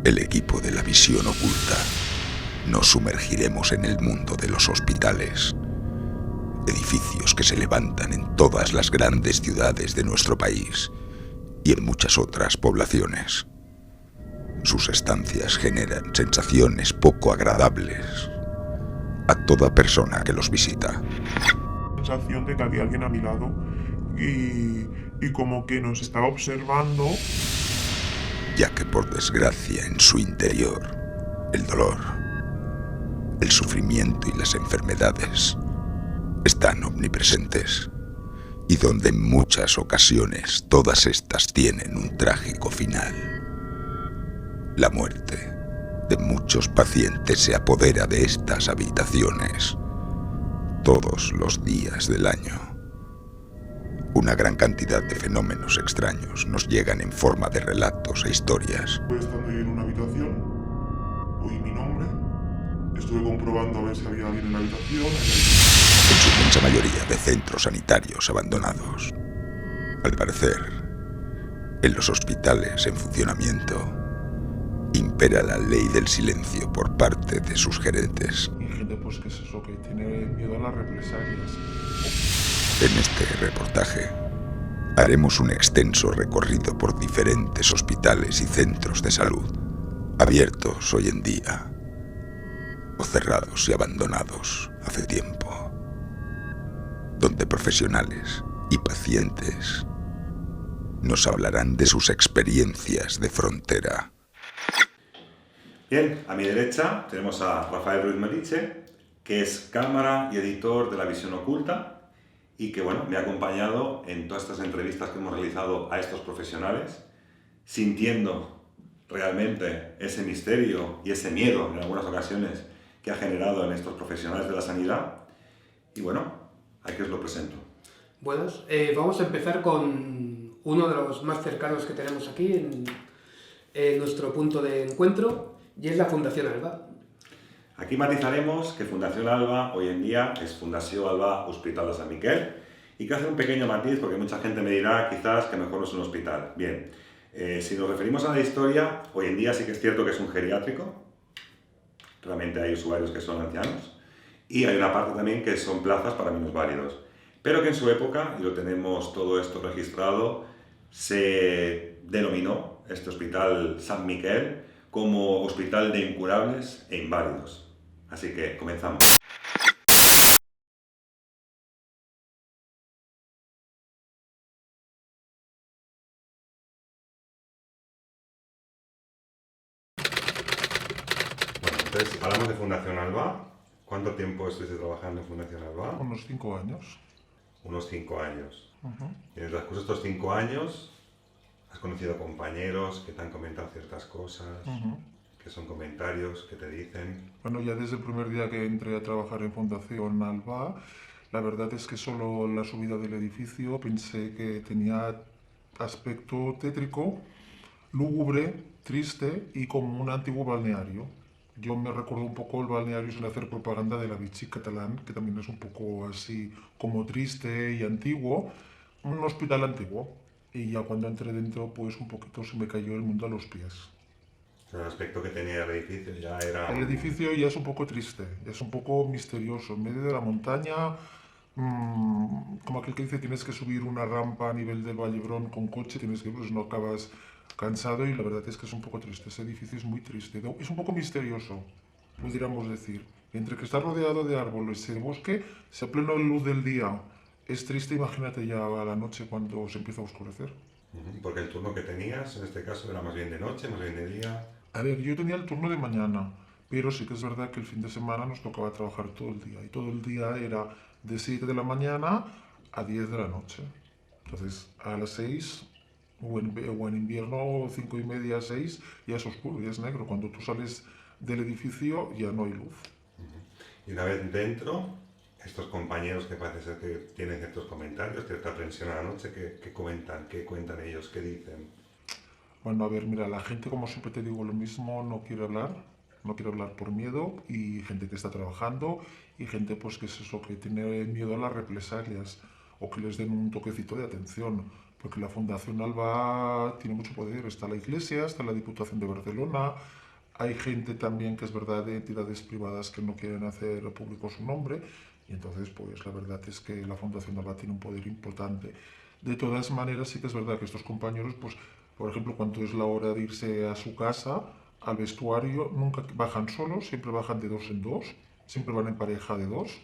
El equipo de la visión oculta. Nos sumergiremos en el mundo de los hospitales. Edificios que se levantan en todas las grandes ciudades de nuestro país y en muchas otras poblaciones. Sus estancias generan sensaciones poco agradables a toda persona que los visita. Sensación de que había alguien a mi lado y como que nos estaba observando. Ya que por desgracia en su interior, el dolor, el sufrimiento y las enfermedades están omnipresentes, y donde en muchas ocasiones todas estas tienen un trágico final. La muerte de muchos pacientes se apodera de estas habitaciones todos los días del año. Una gran cantidad de fenómenos extraños nos llegan en forma de relatos e historias. Estando yo en una habitación, oí mi nombre, estuve comprobando a ver si había alguien en la habitación. En su inmensa mayoría de centros sanitarios abandonados. Al parecer, en los hospitales en funcionamiento, impera la ley del silencio por parte de sus gerentes. Y gente pues que es eso, que tiene miedo a las represalias. En este reportaje haremos un extenso recorrido por diferentes hospitales y centros de salud, abiertos hoy en día o cerrados y abandonados hace tiempo, donde profesionales y pacientes nos hablarán de sus experiencias de frontera. Bien, a mi derecha tenemos a Rafael Ruiz Meliche, que es cámara y editor de La Visión Oculta y que me ha acompañado en todas estas entrevistas que hemos realizado a estos profesionales, sintiendo realmente ese misterio y ese miedo en algunas ocasiones que ha generado en estos profesionales de la sanidad. Y aquí os lo presento. Buenas, vamos a empezar con uno de los más cercanos que tenemos aquí en nuestro punto de encuentro, y es la Fundación Alba. Aquí matizaremos que Fundación Alba hoy en día es Fundació Alba Hospital de Sant Miquel, y que hace un pequeño matiz porque mucha gente me dirá quizás que mejor no es un hospital. Bien, si nos referimos a la historia, hoy en día sí que es cierto que es un geriátrico, realmente hay usuarios que son ancianos, y hay una parte también que son plazas para minusválidos, pero que en su época, y lo tenemos todo esto registrado, se denominó este Hospital Sant Miquel como Hospital de Incurables e Inválidos. Así que comenzamos. Entonces, hablamos de Fundación Alba. ¿Cuánto tiempo estuviste trabajando en Fundación Alba? Unos 5 años. Unos 5 años. Y en el transcurso de estos 5 años, ¿has conocido compañeros que te han comentado ciertas cosas? Que son comentarios que te dicen. Bueno, ya desde el primer día que entré a trabajar en Fundación Alba, la verdad es que solo la subida del edificio pensé que tenía aspecto tétrico, lúgubre, triste y como un antiguo balneario. Yo me recuerdo un poco el balneario sin hacer propaganda de la Vichy catalán, que también es un poco así como triste y antiguo, un hospital antiguo. Y ya cuando entré dentro, pues un poquito se me cayó el mundo a los pies. El aspecto que tenía el edificio ya era... El edificio ya es un poco triste, ya es un poco misterioso. En medio de la montaña, como aquel que dice, tienes que subir una rampa a nivel del Vallebrón con coche, tienes que, pues no acabas cansado, y la verdad es que es un poco triste. Ese edificio es muy triste, es un poco misterioso, pudiéramos decir. Entre que está rodeado de árboles y de bosque, se a plena luz del día es triste, imagínate ya a la noche cuando se empieza a oscurecer. Porque el turno que tenías, en este caso, era más bien de noche, más bien de día. A ver, yo tenía el turno de mañana, pero sí que es verdad que el fin de semana nos tocaba trabajar todo el día. Y todo el día era de 7 de la mañana a 10 de la noche. Entonces, a las 6, o en invierno, 5 y media, 6, ya es oscuro, ya es negro. Cuando tú sales del edificio ya no hay luz. Y una vez dentro, estos compañeros que parece ser que tienen ciertos comentarios, cierta aprensión a la noche, ¿qué comentan? ¿Qué cuentan ellos? ¿Qué dicen? Bueno, a ver, mira, la gente, como siempre te digo lo mismo, no quiere hablar por miedo, y gente que está trabajando, y gente pues que es eso, que tiene miedo a las represalias. o que les den un toquecito de atención, porque la Fundación Alba tiene mucho poder. Está la Iglesia, está la Diputación de Barcelona, hay gente también que es verdad de entidades privadas que no quieren hacer público su nombre, y entonces pues la verdad es que la Fundación Alba tiene un poder importante. De todas maneras sí que es verdad que estos compañeros, pues por ejemplo cuando es la hora de irse a su casa, al vestuario, nunca bajan solos, siempre bajan de dos en dos, siempre van en pareja de dos.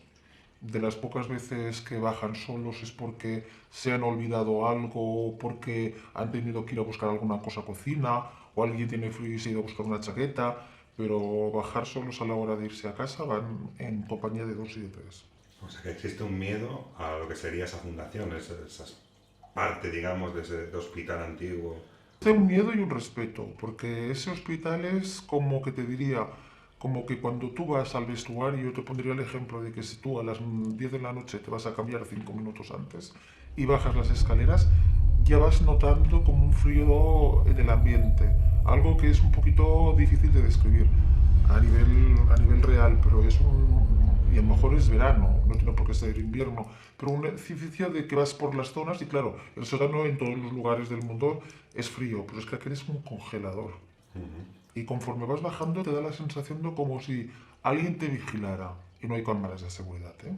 De las pocas veces que bajan solos es porque se han olvidado algo, porque han tenido que ir a buscar alguna cosa a cocina, o alguien tiene frío y se ha ido a buscar una chaqueta, pero bajar solos a la hora de irse a casa van en compañía de dos y de tres. O sea que existe un miedo a lo que sería esa fundación, esa parte, digamos, de ese hospital antiguo. Hay un miedo y un respeto, porque ese hospital es como que te diría, como que cuando tú vas al vestuario, te pondría el ejemplo de que si tú a las 10 de la noche te vas a cambiar 5 minutos antes y bajas las escaleras, ya vas notando como un frío en el ambiente, algo que es un poquito difícil de describir a nivel real, pero es y a lo mejor es verano, no tiene por qué ser invierno, pero un edificio de que vas por las zonas y claro, el sótano en todos los lugares del mundo es frío, pero es que aquel es un congelador. Y conforme vas bajando te da la sensación de como si alguien te vigilara y no hay cámaras de seguridad, ¿eh?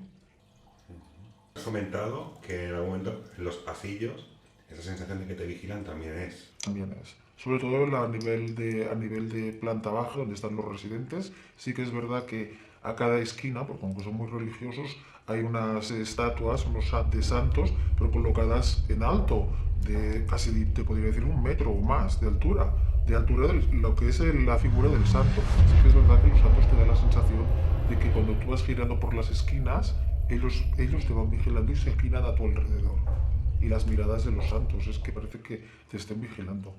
Has comentado que en algún momento en los pasillos esa sensación de que te vigilan también es. También es. Sobre todo a nivel de planta baja, donde están los residentes, sí que es verdad que a cada esquina, porque aunque son muy religiosos, hay unas estatuas, de santos, pero colocadas en alto, de casi, te podría decir, 1 metro o más de altura de lo que es la figura del santo. Sí que es verdad que los santos te dan la sensación de que cuando tú vas girando por las esquinas, ellos te van vigilando y se giran a tu alrededor. Y las miradas de los santos, es que parece que te estén vigilando.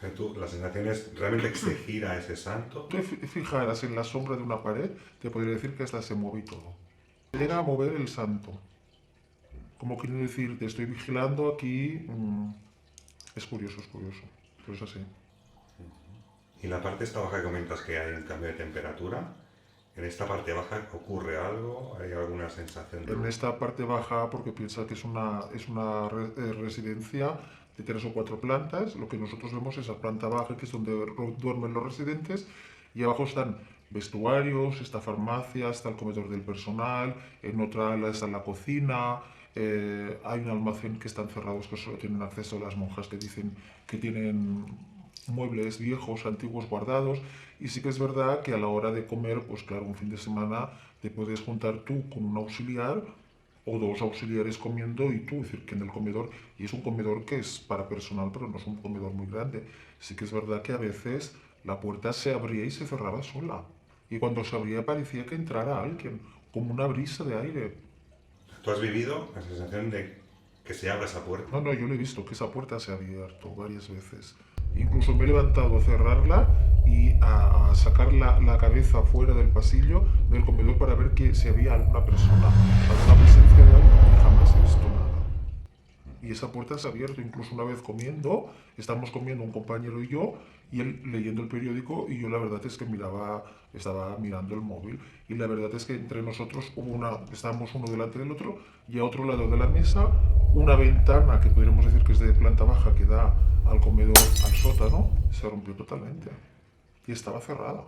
Pero tú, la sensación es realmente que se gira ese santo. Tú te fijaras en la sombra de una pared, te podría decir que hasta se mueve todo. Llega a mover el santo. Como quiere decir, te estoy vigilando aquí. Es curioso, pero es así. Y la parte esta baja que comentas que hay un cambio de temperatura, ¿en esta parte baja ocurre algo? ¿Hay alguna sensación de...? En esta parte baja, porque piensa que es una residencia de 3 o 4 plantas, lo que nosotros vemos es la planta baja, que es donde duermen los residentes, y abajo están vestuarios, está farmacia, está el comedor del personal, en otra ala está la cocina, hay un almacén que están cerrados que solo tienen acceso las monjas que dicen que tienen muebles viejos, antiguos guardados, y sí que es verdad que a la hora de comer, pues claro, un fin de semana te puedes juntar tú con un auxiliar o 2 auxiliares comiendo y tú, es decir, que en el comedor, y es un comedor que es para personal, pero no es un comedor muy grande. Sí que es verdad que a veces la puerta se abría y se cerraba sola, y cuando se abría parecía que entrara alguien, como una brisa de aire. ¿Tú has vivido la sensación de que se abra esa puerta? No, yo le he visto que esa puerta se ha abierto varias veces. Incluso me he levantado a cerrarla y a sacar la cabeza fuera del pasillo del comedor para ver que si había alguna persona, alguna presencia de alguien, y jamás he visto nada. Y esa puerta se ha abierto, incluso una vez comiendo, estábamos comiendo un compañero y yo, y él leyendo el periódico, y yo la verdad es que estaba mirando el móvil, y la verdad es que entre nosotros estábamos uno delante del otro, y a otro lado de la mesa, una ventana que podríamos decir que es de planta baja, que da al comedor, al sótano, se rompió totalmente, y estaba cerrada.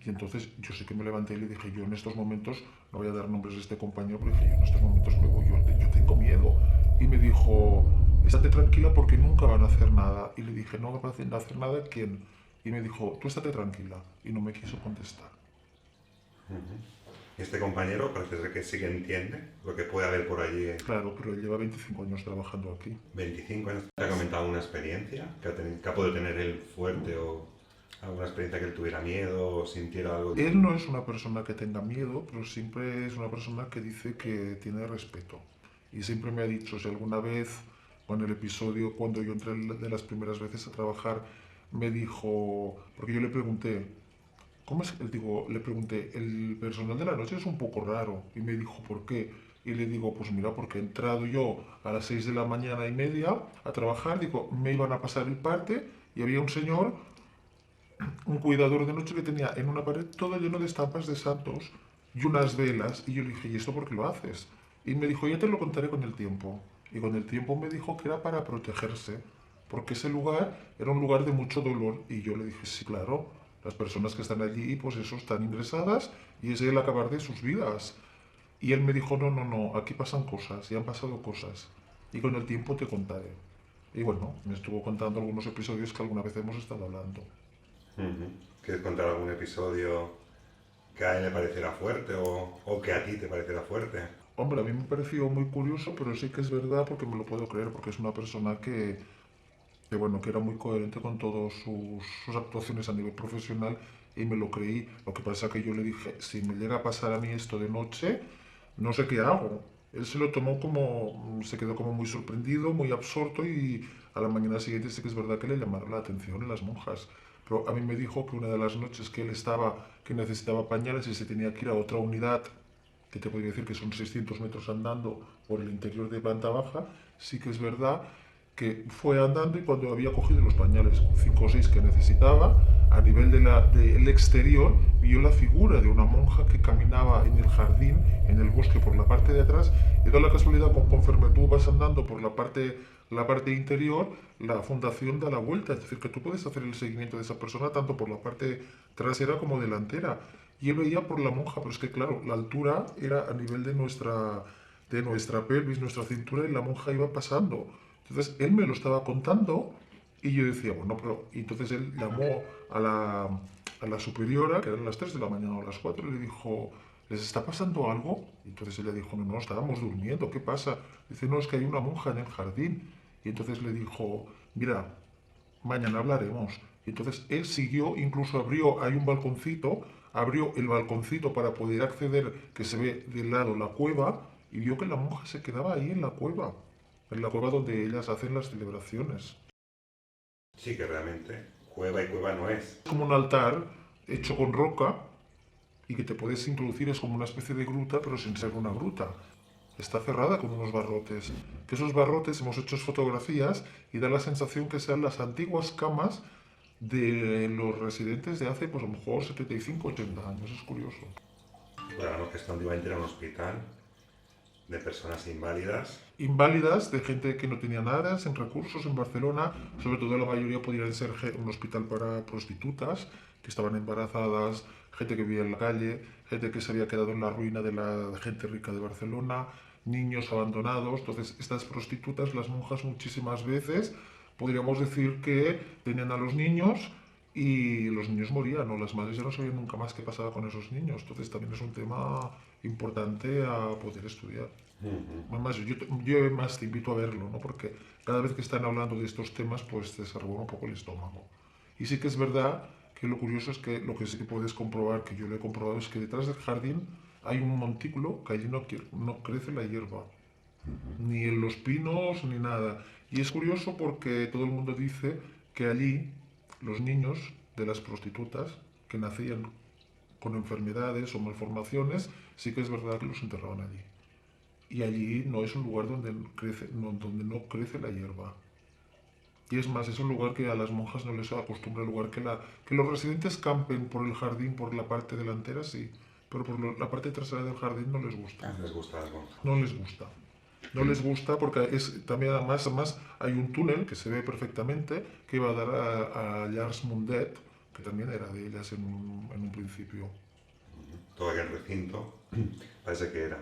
Y entonces yo sí que me levanté y le dije, yo en estos momentos, no voy a dar nombres de este compañero, pero dije, yo en estos momentos me voy, yo tengo miedo. Y me dijo, estate tranquila porque nunca van a hacer nada. Y le dije, no van a hacer nada, ¿quién? Y me dijo, tú estate tranquila. Y no me quiso contestar. Este compañero parece ser que sí que entiende lo que puede haber por allí. Claro, pero él lleva 25 años trabajando aquí. 25 años. ¿Te ha comentado una experiencia que ha podido tener él fuerte o alguna experiencia que él tuviera miedo o sintiera algo? Él no es una persona que tenga miedo, pero siempre es una persona que dice que tiene respeto. Y siempre me ha dicho, si alguna vez, con el episodio, cuando yo entré de las primeras veces a trabajar, me dijo, porque yo le pregunté, ¿cómo es? Le pregunté, el personal de la noche es un poco raro. Y me dijo, ¿por qué? Y le digo, pues mira, porque he entrado yo a las 6 de la mañana y media a trabajar, digo, me iban a pasar el parte y había un señor, un cuidador de noche que tenía en una pared todo lleno de estampas de santos y unas velas. Y yo le dije, ¿y esto por qué lo haces? Y me dijo, ya te lo contaré con el tiempo. Y con el tiempo me dijo que era para protegerse, porque ese lugar era un lugar de mucho dolor. Y yo le dije, sí, claro, las personas que están allí, pues eso, están ingresadas y es el acabar de sus vidas. Y él me dijo, no, no, no, aquí pasan cosas, y han pasado cosas. Y con el tiempo te contaré. Y bueno, me estuvo contando algunos episodios que alguna vez hemos estado hablando. ¿Quieres contar algún episodio que a él le pareciera fuerte o que a ti te pareciera fuerte? Hombre, a mí me pareció muy curioso, pero sí que es verdad porque me lo puedo creer, porque es una persona que bueno, que era muy coherente con todas sus actuaciones a nivel profesional y me lo creí. Lo que pasa es que yo le dije, si me llega a pasar a mí esto de noche, no sé qué hago. Él se lo tomó como, se quedó como muy sorprendido, muy absorto y a la mañana siguiente sí que es verdad que le llamaron la atención las monjas. Pero a mí me dijo que una de las noches que él estaba, que necesitaba pañales y se tenía que ir a otra unidad, que te podría decir que son 600 metros andando por el interior de planta baja, sí que es verdad que fue andando y cuando había cogido los pañales 5 o 6 que necesitaba, a nivel del exterior, vio la figura de una monja que caminaba en el jardín, en el bosque, por la parte de atrás, y da la casualidad, conforme tú vas andando por la parte interior, la fundación da la vuelta, es decir, que tú puedes hacer el seguimiento de esa persona tanto por la parte trasera como delantera. Y él veía por la monja, pero es que claro, la altura era a nivel de nuestra pelvis, nuestra cintura, y la monja iba pasando. Entonces él me lo estaba contando y yo decía, bueno, pero... Y entonces él llamó a la superiora, que eran las 3 de la mañana o las 4, y le dijo, ¿les está pasando algo? Y entonces ella dijo, no, no, estábamos durmiendo, ¿qué pasa? Dice, no, es que hay una monja en el jardín. Y entonces le dijo, mira, mañana hablaremos. Y entonces él siguió, incluso hay un balconcito, abrió el balconcito para poder acceder, que se ve del lado la cueva, y vio que la monja se quedaba ahí en la cueva donde ellas hacen las celebraciones. Sí, que realmente cueva y cueva no es. Es como un altar hecho con roca y que te puedes introducir, es como una especie de gruta, pero sin ser una gruta. Está cerrada con unos barrotes. Que esos barrotes hemos hecho fotografías y da la sensación que sean las antiguas camas de los residentes de hace, pues a lo mejor 75, 80 años. Es curioso. Digamos que esto antiguamente era un hospital de personas inválidas. Inválidas, de gente que no tenía nada, sin recursos en Barcelona, sobre todo la mayoría podrían ser un hospital para prostitutas que estaban embarazadas, gente que vivía en la calle, gente que se había quedado en la ruina de la gente rica de Barcelona, niños abandonados. Entonces estas prostitutas, las monjas muchísimas veces, podríamos decir que tenían a los niños y los niños morían, o las madres ya no sabían nunca más qué pasaba con esos niños. Entonces también es un tema importante a poder estudiar. Además, yo más te invito a verlo, ¿no? Porque cada vez que están hablando de estos temas, pues te desarrolla un poco el estómago. Y sí que es verdad que lo curioso es que lo que sí que puedes comprobar, que yo lo he comprobado, es que detrás del jardín hay un montículo que allí no crece la hierba, ni en los pinos, ni nada. Y es curioso porque todo el mundo dice que allí los niños de las prostitutas que nacían con enfermedades o malformaciones, sí que es verdad que los enterraban allí. Y allí no es un lugar donde no crece la hierba. Y es más, es un lugar que a las monjas no les acostumbra, el lugar que los residentes campen por el jardín, por la parte delantera, sí, pero por la parte trasera del jardín no les gusta. ¿Les gusta a las monjas? No les gusta. No les gusta porque también además hay un túnel que se ve perfectamente que iba a dar a Llars Mundet, que también era de ellas en un principio. Todo aquel recinto parece que era.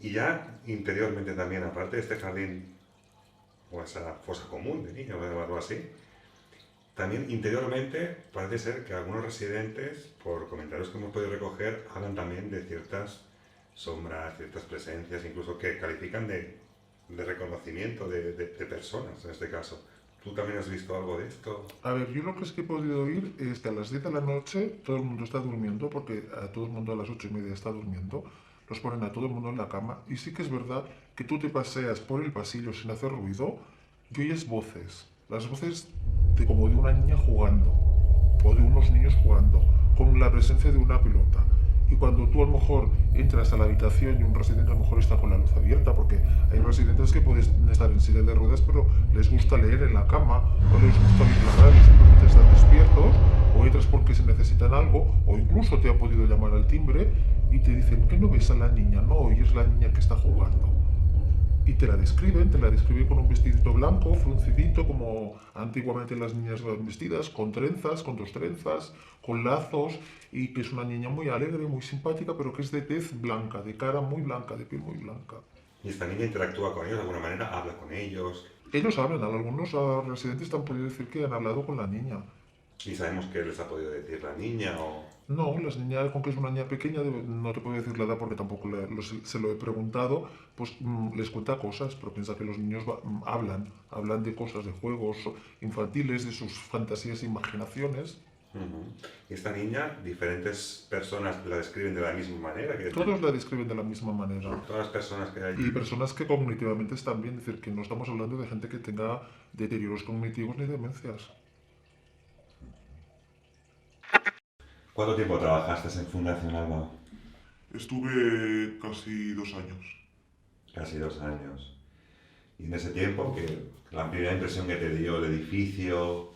Y ya interiormente también, aparte de este jardín o esa fosa común de niños, voy a llamarlo así, también interiormente parece ser que algunos residentes, por comentarios que hemos podido recoger, hablan también de ciertas sombras, ciertas presencias, incluso que califican de reconocimiento de personas en este caso. ¿Tú también has visto algo de esto? A ver, yo lo que es que he podido oír es que a las 10 de la noche todo el mundo está durmiendo, porque a todo el mundo a las 8:30 está durmiendo, los ponen a todo el mundo en la cama, y sí que es verdad que tú te paseas por el pasillo sin hacer ruido y oyes voces, las voces como de una niña jugando, o de unos niños jugando, con la presencia de una pelota. Y cuando tú a lo mejor entras a la habitación y un residente a lo mejor está con la luz abierta, porque hay residentes que pueden estar en silla de ruedas pero les gusta leer en la cama, o les gusta oír la radio, simplemente están despiertos, o entras porque se necesitan algo, o incluso te ha podido llamar al timbre y te dicen que no ves a la niña, no, y es la niña que está jugando. Y te la describen con un vestidito blanco, fruncidito, como antiguamente las niñas van vestidas, con trenzas, con dos trenzas, con lazos, y que es una niña muy alegre, muy simpática, pero que es de tez blanca, de cara muy blanca, de piel muy blanca. ¿Y esta niña interactúa con ellos de alguna manera? ¿Habla con ellos? Ellos hablan, algunos residentes te han podido decir que han hablado con la niña. ¿Y sabemos qué les ha podido decir la niña o...? No, las niñas, con que es una niña pequeña, no te puedo decir la edad porque tampoco se lo he preguntado, pues les cuenta cosas, pero piensa que los niños hablan de cosas, de juegos infantiles, de sus fantasías e imaginaciones. ¿Y esta niña, diferentes personas la describen de la misma manera? Todos la describen de la misma manera. Todas las personas que hay. Y personas que cognitivamente están bien, es decir, que no estamos hablando de gente que tenga deterioros cognitivos ni demencias. ¿Cuánto tiempo trabajaste en Fundación Alba? Estuve casi 2 años. Casi 2 años. Y en ese tiempo, la primera impresión que te dio el edificio...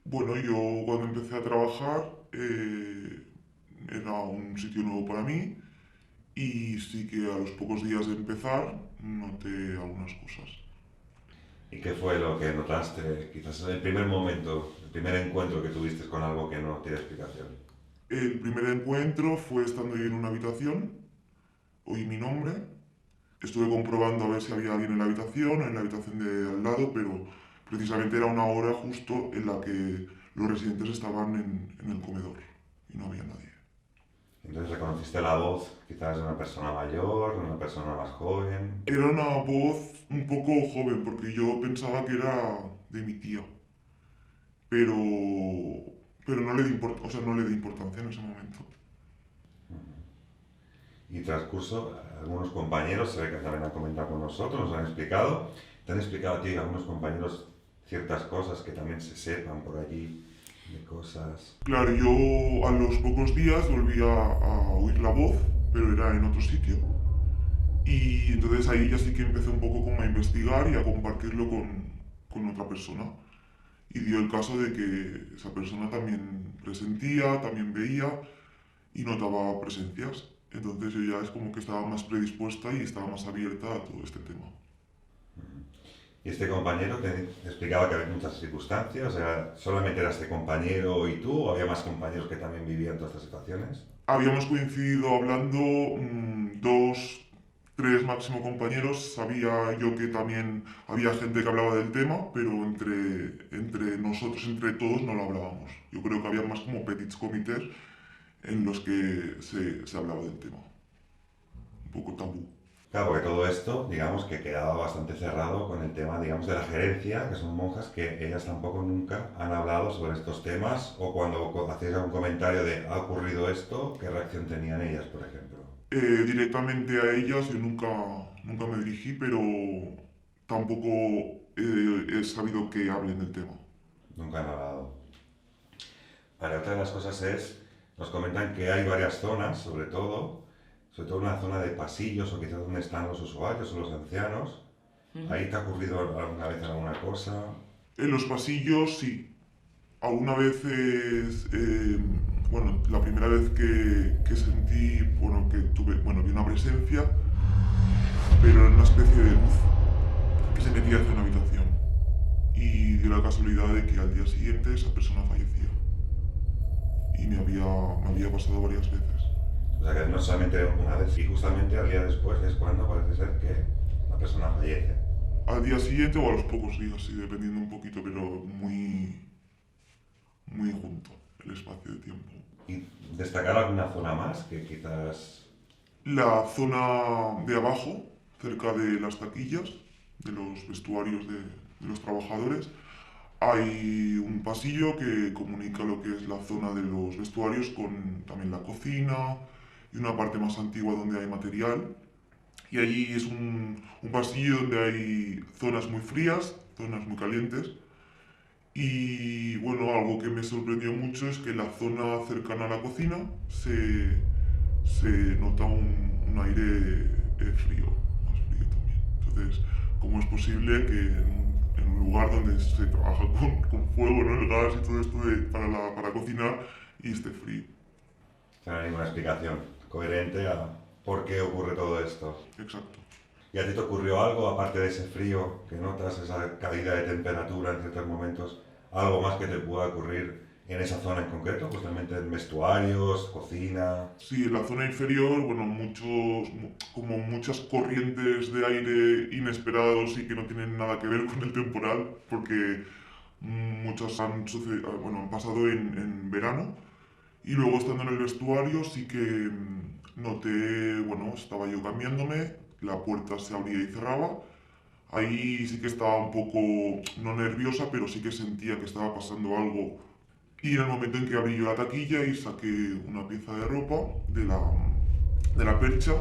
Bueno, yo cuando empecé a trabajar era un sitio nuevo para mí y sí que a los pocos días de empezar noté algunas cosas. ¿Y qué fue lo que notaste, quizás en el primer momento, el primer encuentro que tuviste con algo que no tiene explicación? El primer encuentro fue estando yo en una habitación, oí mi nombre, estuve comprobando a ver si había alguien en la habitación o en la habitación de al lado, pero precisamente era una hora justo en la que los residentes estaban en el comedor y no había nadie. Entonces reconociste la voz, quizás de una persona mayor, de una persona más joven. Era una voz un poco joven, porque yo pensaba que era de mi tía, pero no le di importancia en ese momento. Y transcurso, algunos compañeros, se ve que también han comentado con nosotros, nos han explicado, te han explicado a ti, a algunos compañeros, ciertas cosas que también se sepan por allí, de cosas... Claro, yo a los pocos días volví a oír la voz, pero era en otro sitio. Y entonces ahí ya sí que empecé un poco como a investigar y a compartirlo con otra persona. Y dio el caso de que esa persona también presentía, también veía y notaba presencias. Entonces yo ya es como que estaba más predispuesta y estaba más abierta a todo este tema. ¿Y este compañero te explicaba que había muchas circunstancias? ¿Solamente era este compañero y tú o había más compañeros que también vivían todas estas situaciones? Habíamos coincidido hablando 2, 3 máximo compañeros. Sabía yo que también había gente que hablaba del tema, pero entre nosotros, entre todos, no lo hablábamos. Yo creo que había más como petits comités en los que se hablaba del tema. Un poco tabú. Claro, porque todo esto, digamos que quedaba bastante cerrado con el tema, digamos, de la gerencia, que son monjas que ellas tampoco nunca han hablado sobre estos temas, o cuando hacéis algún comentario de ¿ha ocurrido esto?, ¿qué reacción tenían ellas, por ejemplo? Directamente a ellas yo nunca me dirigí, pero tampoco he sabido que hablen del tema. Nunca han hablado. Vale, otra de las cosas es, nos comentan que hay varias zonas, sobre todo una zona de pasillos o quizás donde están los usuarios o los ancianos. ¿Ahí te ha ocurrido alguna vez alguna cosa? En los pasillos sí. Algunas veces, la primera vez que sentí, vi una presencia, pero en una especie de luz que se metía hacia una habitación. Y dio la casualidad de que al día siguiente esa persona fallecía. Y me había pasado varias veces. O sea que no solamente una vez, y justamente al día después es cuando parece ser que la persona fallece. Al día siguiente o a los pocos días, sí, dependiendo un poquito, pero muy junto el espacio de tiempo. ¿Y destacar alguna zona más que quizás...? La zona de abajo, cerca de las taquillas, de los vestuarios de los trabajadores, hay un pasillo que comunica lo que es la zona de los vestuarios con también la cocina y una parte más antigua donde hay material. Y allí es un pasillo donde hay zonas muy frías, zonas muy calientes. Y bueno, algo que me sorprendió mucho es que en la zona cercana a la cocina se nota un aire frío, más frío también. Entonces, ¿cómo es posible que en un lugar donde se trabaja con fuego, ¿no?, el gas y todo esto para cocinar, y esté frío? No hay ninguna explicación. coherente a por qué ocurre todo esto. Exacto. ¿Y a ti te ocurrió algo, aparte de ese frío que notas, esa caída de temperatura en ciertos momentos, algo más que te pueda ocurrir en esa zona en concreto, justamente en vestuarios, cocina? Sí, en la zona inferior, bueno, como muchas corrientes de aire inesperados y que no tienen nada que ver con el temporal, porque muchas han pasado en verano. Y luego estando en el vestuario sí que noté, bueno, estaba yo cambiándome, la puerta se abría y cerraba. Ahí sí que estaba un poco, no nerviosa, pero sí que sentía que estaba pasando algo. Y en el momento en que abrí yo la taquilla y saqué una pieza de ropa de la percha,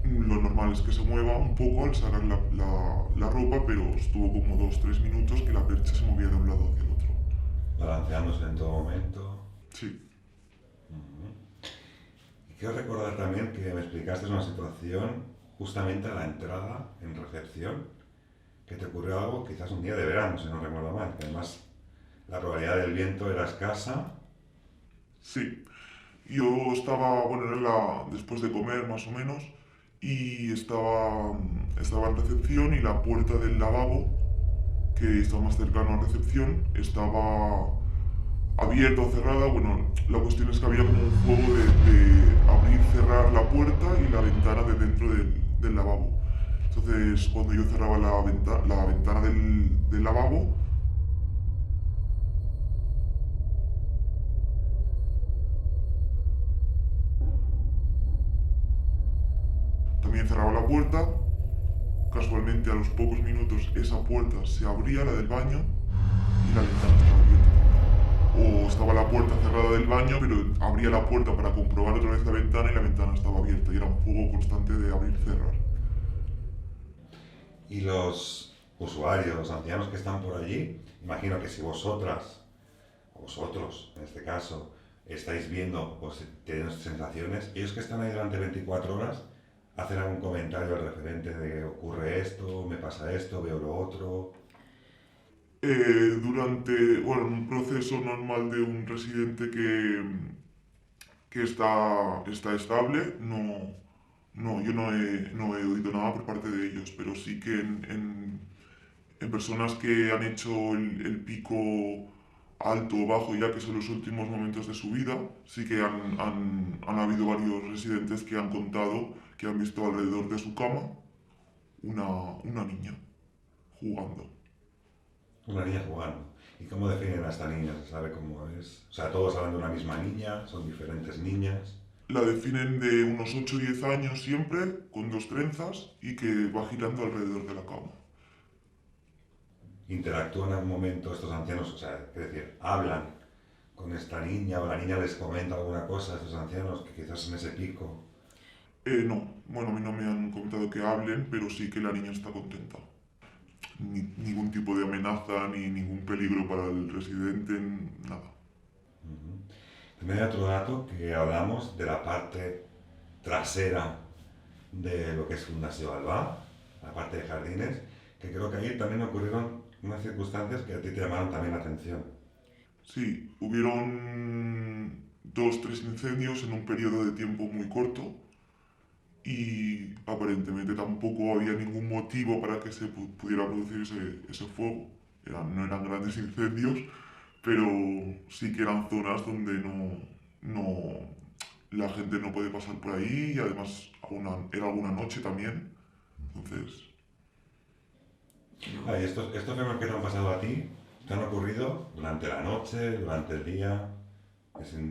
lo normal es que se mueva un poco al sacar la ropa, pero estuvo como 2 o 3 minutos que la percha se movía de un lado hacia el otro. Balanceándose en todo momento. Sí. Y quiero recordar también que me explicaste una situación justamente a la entrada en recepción, que te ocurrió algo quizás un día de verano, si no recuerdo mal, que además la probabilidad del viento era escasa. Sí. Yo estaba, bueno, después de comer más o menos, y estaba en recepción y la puerta del lavabo, que estaba más cercano a recepción, estaba abierta o cerrada. Bueno, la cuestión es que había como un juego de abrir y cerrar la puerta y la ventana de dentro del lavabo. Entonces, cuando yo cerraba la ventana del lavabo, también cerraba la puerta. Casualmente, a los pocos minutos, esa puerta se abría, la del baño, y la ventana estaba abierta. O estaba la puerta cerrada del baño, pero abría la puerta para comprobar otra vez la ventana y la ventana estaba abierta. Y era un juego constante de abrir y cerrar. Y los usuarios, los ancianos que están por allí, imagino que si vosotras, o vosotros en este caso, estáis viendo o tienen sensaciones, ellos que están ahí durante 24 horas, hacen algún comentario al referente de ocurre esto, me pasa esto, veo lo otro. Bueno, en un proceso normal de un residente que está estable, yo no he oído nada por parte de ellos, pero sí que en personas que han hecho el pico alto o bajo, ya que son los últimos momentos de su vida, sí que han habido varios residentes que han contado que han visto alrededor de su cama una niña jugando. Una niña jugando. ¿Y cómo definen a esta niña? ¿Se sabe cómo es? O sea, todos hablan de una misma niña, son diferentes niñas. La definen de unos 8 o 10 años siempre, con 2 trenzas y que va girando alrededor de la cama. ¿Interactúan en algún momento estos ancianos? O sea, es decir, hablan con esta niña o la niña les comenta alguna cosa a estos ancianos que quizás en ese pico. No, bueno, a mí no me han comentado que hablen, pero sí que la niña está contenta. Ningún tipo de amenaza ni ningún peligro para el residente, nada. También hay otro dato que hablamos de la parte trasera de lo que es Fundació Albà, la parte de jardines, que creo que ahí también ocurrieron unas circunstancias que a ti te llamaron también la atención. Sí, hubieron 2 o 3 incendios en un periodo de tiempo muy corto y aparentemente tampoco había ningún motivo para que se pudiera producir ese fuego. No eran grandes incendios, pero sí que eran zonas donde la gente no puede pasar por ahí y además era alguna noche también. Entonces... ¿Y estos fenómenos que te han pasado a ti, te han ocurrido durante la noche, durante el día,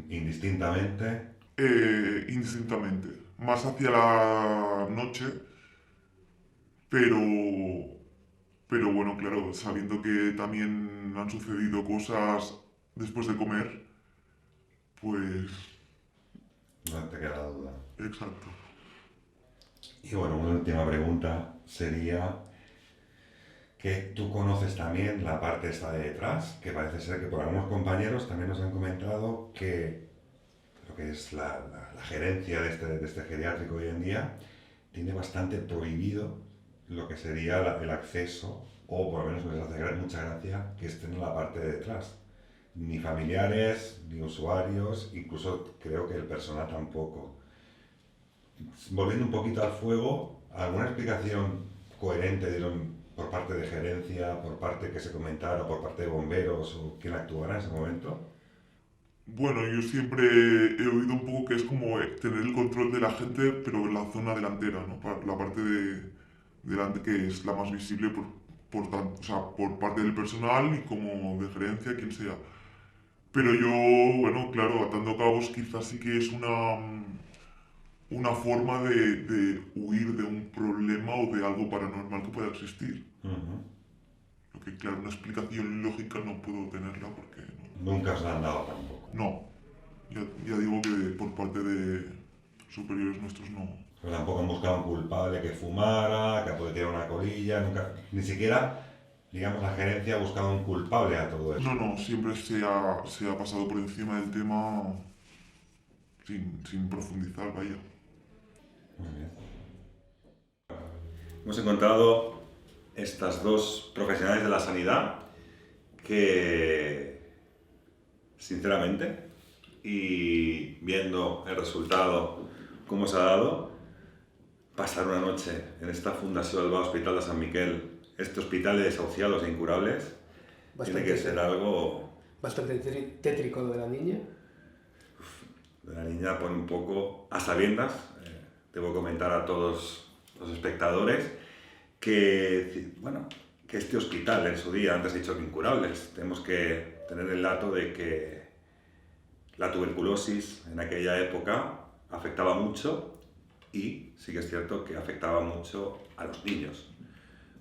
indistintamente? Indistintamente, más hacia la noche, pero bueno, claro, sabiendo que también han sucedido cosas después de comer, pues... No te queda duda. Exacto. Y bueno, una última pregunta sería que tú conoces también la parte esta de detrás, que parece ser que por algunos compañeros también nos han comentado que lo que es la gerencia de este geriátrico hoy en día tiene bastante prohibido lo que sería el acceso, o por lo menos les hace mucha gracia que estén en la parte de detrás. Ni familiares, ni usuarios, incluso creo que el personal tampoco. volviendo un poquito al fuego, ¿alguna explicación coherente dieron por parte de gerencia, por parte que se comentara, por parte de bomberos o quien actuara en ese momento? Bueno, yo siempre he oído un poco que es como tener el control de la gente, pero en la zona delantera, ¿no? La parte de delante que es la más visible o sea, por parte del personal y como de gerencia, quien sea. Pero yo, bueno, claro, atando cabos quizás sí que es una forma de huir de un problema o de algo paranormal que pueda existir. Ujú. Lo que, claro, una explicación lógica no puedo tenerla porque Nunca os la han dado tampoco. no. Ya digo que por parte de superiores nuestros no. Pero tampoco han buscado un culpable que fumara, que puede tirar una colilla, nunca, ni siquiera, digamos, la gerencia ha buscado un culpable a todo eso. No, siempre se ha pasado por encima del tema sin profundizar, vaya. Muy bien. Hemos encontrado estas dos profesionales de la sanidad que, sinceramente, y viendo el resultado, cómo se ha dado, pasar una noche en esta Fundació Albà Hospital de Sant Miquel, este hospital de desahuciados e incurables, tiene que ser algo... Bastante tétrico lo de la niña. De la niña pone un poco a sabiendas, debo comentar a todos los espectadores que, bueno, que este hospital en su día, antes he dicho que incurables, tenemos que tener el dato de que la tuberculosis en aquella época afectaba mucho y sí que es cierto que afectaba mucho a los niños,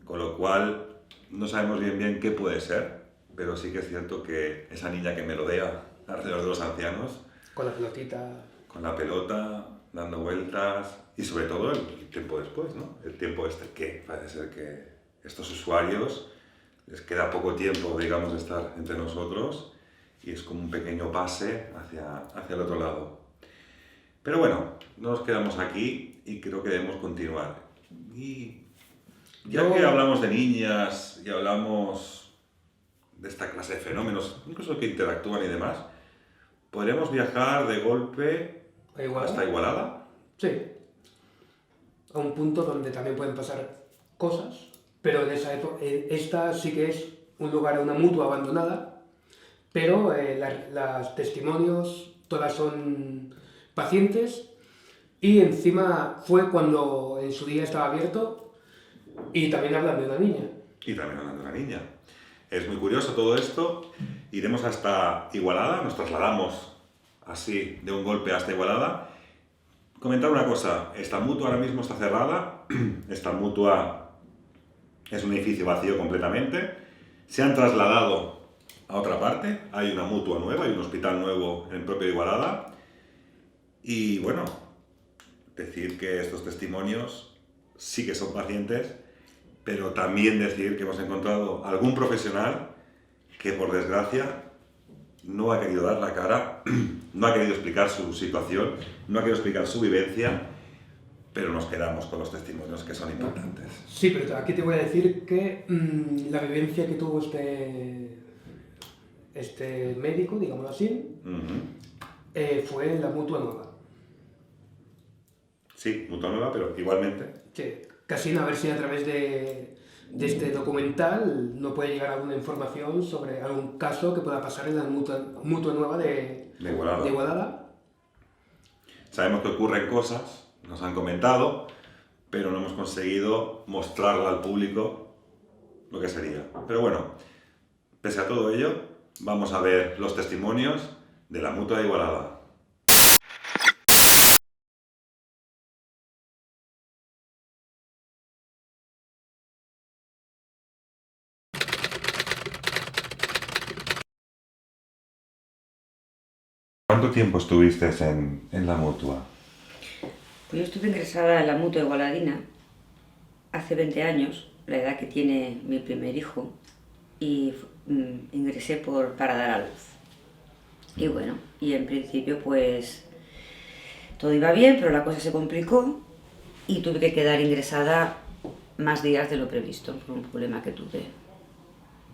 con lo cual no sabemos bien qué puede ser, pero sí que es cierto que esa niña que merodea alrededor de los ancianos, Con la pelotita. con la pelota, dando vueltas y sobre todo el tiempo después, ¿no? El tiempo este que parece ser que estos usuarios les queda poco tiempo, digamos, de estar entre nosotros y es como un pequeño pase hacia el otro lado. Pero bueno, no nos quedamos aquí y creo que debemos continuar. Y ya que hablamos de niñas y hablamos de esta clase de fenómenos, incluso que interactúan y demás, ¿podríamos viajar de golpe hasta Igualada? Sí. A un punto donde también pueden pasar cosas, pero en esa época, esta sí que es un lugar, una mutua abandonada, pero las testimonios todas son pacientes y encima fue cuando en su día estaba abierto y también hablan de una niña. Y también hablando de una niña. Es muy curioso todo esto. Iremos hasta Igualada, nos trasladamos así de un golpe hasta Igualada. Comentar una cosa, esta mutua ahora mismo está cerrada, esta mutua es un edificio vacío completamente, se han trasladado a otra parte, hay una mutua nueva, hay un hospital nuevo en el propio Igualada y bueno, decir que estos testimonios sí que son pacientes, pero también decir que hemos encontrado algún profesional que por desgracia no ha querido dar la cara, no ha querido explicar su situación, no ha querido explicar su vivencia, pero nos quedamos con los testimonios que son importantes. Sí, pero aquí te voy a decir que la vivencia que tuvo este médico, digámoslo así, fue en la Mutua Nueva. Sí, Mutua Nueva, pero igualmente. Sí, casi a ver si a través de este documental no puede llegar alguna información sobre algún caso que pueda pasar en la Mutua Nueva de Igualada. Sabemos que ocurren cosas, nos han comentado, pero no hemos conseguido mostrarla al público lo que sería. Pero bueno, pese a todo ello, vamos a ver los testimonios de la Mutua de Igualada. ¿Cuánto tiempo estuviste en la Mutua? Pues yo estuve ingresada en la Mutua Igualadina hace 20 años, la edad que tiene mi primer hijo, y ingresé para dar a luz. Y bueno, y en principio pues todo iba bien, pero la cosa se complicó y tuve que quedar ingresada más días de lo previsto por un problema que tuve.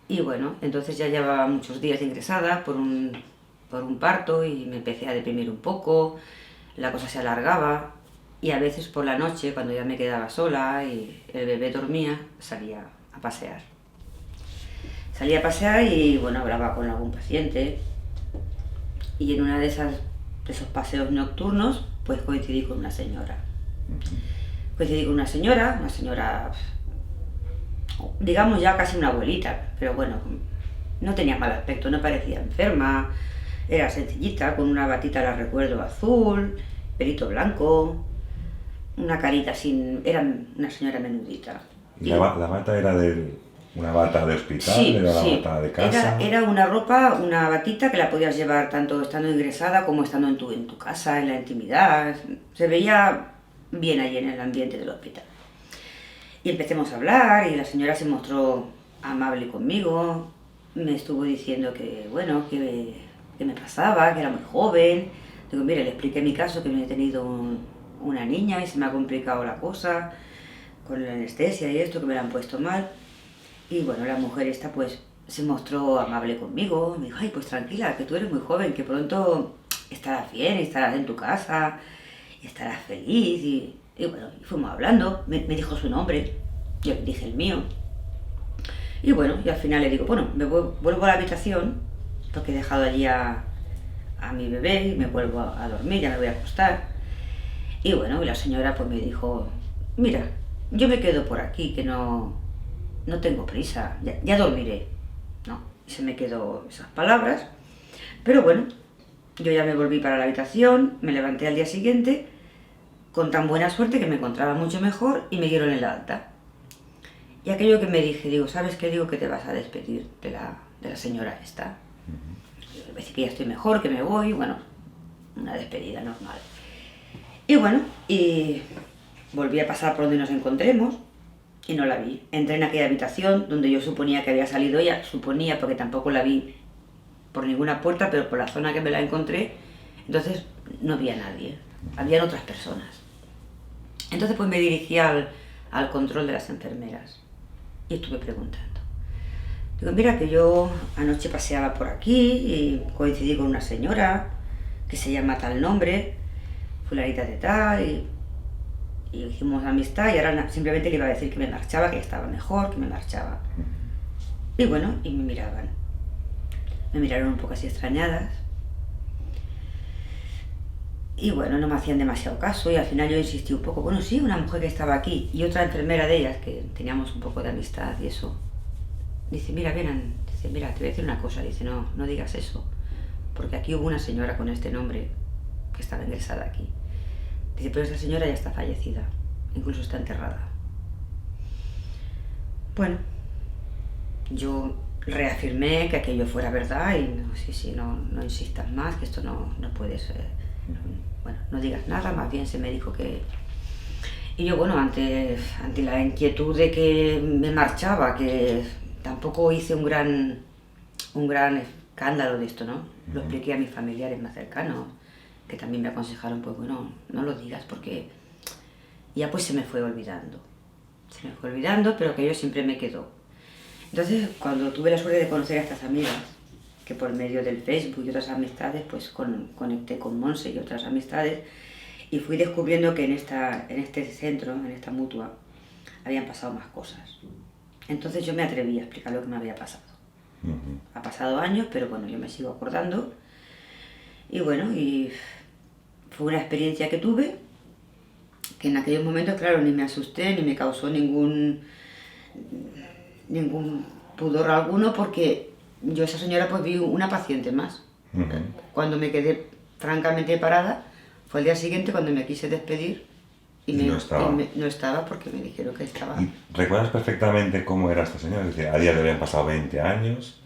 Y bueno, entonces ya llevaba muchos días ingresada por un parto y me empecé a deprimir un poco, la cosa se alargaba y a veces por la noche, cuando ya me quedaba sola y el bebé dormía, salía a pasear. Salía a pasear y bueno, hablaba con algún paciente, y en una de esos paseos nocturnos pues coincidí con una señora. Coincidí con una señora, digamos ya casi una abuelita, pero bueno, no tenía mal aspecto, no parecía enferma, era sencillita, con una batita, la recuerdo, azul, pelito blanco, una carita sin... era una señora menudita. ¿Y la bata era una bata de hospital? Sí, ¿Era sí. la bata de casa? Era una ropa, una batita que la podías llevar tanto estando ingresada como estando en tu casa, en la intimidad. Se veía bien allí en el ambiente del hospital. Y empecemos a hablar y la señora se mostró amable conmigo. Me estuvo diciendo que, bueno, que me pasaba, que era muy joven. Digo, mire, le expliqué mi caso, que me he tenido una niña y se me ha complicado la cosa con la anestesia y esto, que me la han puesto mal. Y bueno, la mujer esta pues se mostró amable conmigo. Me dijo, ay, pues tranquila, que tú eres muy joven, que pronto estarás bien, estarás en tu casa, y estarás feliz. Y bueno, fuimos hablando, me dijo su nombre, yo le dije el mío. Y bueno, y al final le digo, bueno, vuelvo a la habitación, porque he dejado allí a mi bebé y me vuelvo a dormir, ya me voy a acostar. Y bueno, y la señora pues me dijo, mira, yo me quedo por aquí, que no tengo prisa, ya dormiré, ¿no? Y se me quedó esas palabras, pero bueno, yo ya me volví para la habitación, me levanté al día siguiente, con tan buena suerte que me encontraba mucho mejor y me dieron el alta. Y aquello que me dije, digo, ¿sabes qué? Digo que te vas a despedir de la señora esta. Decir que ya estoy mejor, que me voy, bueno, una despedida normal. Y bueno, y volví a pasar por donde nos encontremos y no la vi. Entré en aquella habitación donde yo suponía que había salido ella, suponía porque tampoco la vi por ninguna puerta, pero por la zona que me la encontré, entonces no había nadie, habían otras personas. Entonces pues me dirigí al control de las enfermeras y estuve preguntando. Digo, mira que yo anoche paseaba por aquí y coincidí con una señora que se llama tal nombre, fulanita de tal, y hicimos amistad y ahora simplemente le iba a decir que me marchaba, que ya estaba mejor, que me marchaba. Y bueno, y me miraban. Me miraron un poco así extrañadas. Y bueno, no me hacían demasiado caso y al final yo insistí un poco. Bueno, sí, una mujer que estaba aquí y otra enfermera de ellas, que teníamos un poco de amistad y eso. Dice, mira, vienen, dice, mira, te voy a decir una cosa. Dice, no digas eso, porque aquí hubo una señora con este nombre que estaba ingresada aquí. Dice, pero esa señora ya está fallecida, incluso está enterrada. Bueno, yo reafirmé que aquello fuera verdad y no insistas más, que esto no puede ser. Bueno, no digas nada, más bien se me dijo que... Y yo, bueno, ante la inquietud de que me marchaba, que tampoco hice un gran escándalo de esto, ¿no? Lo expliqué a mis familiares más cercanos, que también me aconsejaron, pues bueno, no lo digas porque ya pues se me fue olvidando. Se me fue olvidando, pero aquello siempre me quedó. Entonces, cuando tuve la suerte de conocer a estas amigas, que por medio del Facebook y otras amistades, pues conecté con Monse y otras amistades, y fui descubriendo que en este centro, en esta mutua, habían pasado más cosas. Entonces yo me atreví a explicar lo que me había pasado. Ha pasado años, pero bueno, yo me sigo acordando. Y bueno, y fue una experiencia que tuve, que en aquellos momentos, claro, ni me asusté, ni me causó ningún pudor alguno, porque yo esa señora pues vi una paciente más. Cuando me quedé francamente parada, fue el día siguiente cuando me quise despedir y no estaba porque me dijeron que estaba... ¿Y recuerdas perfectamente cómo era esta señora? Es decir, a día de hoy han pasado 20 años.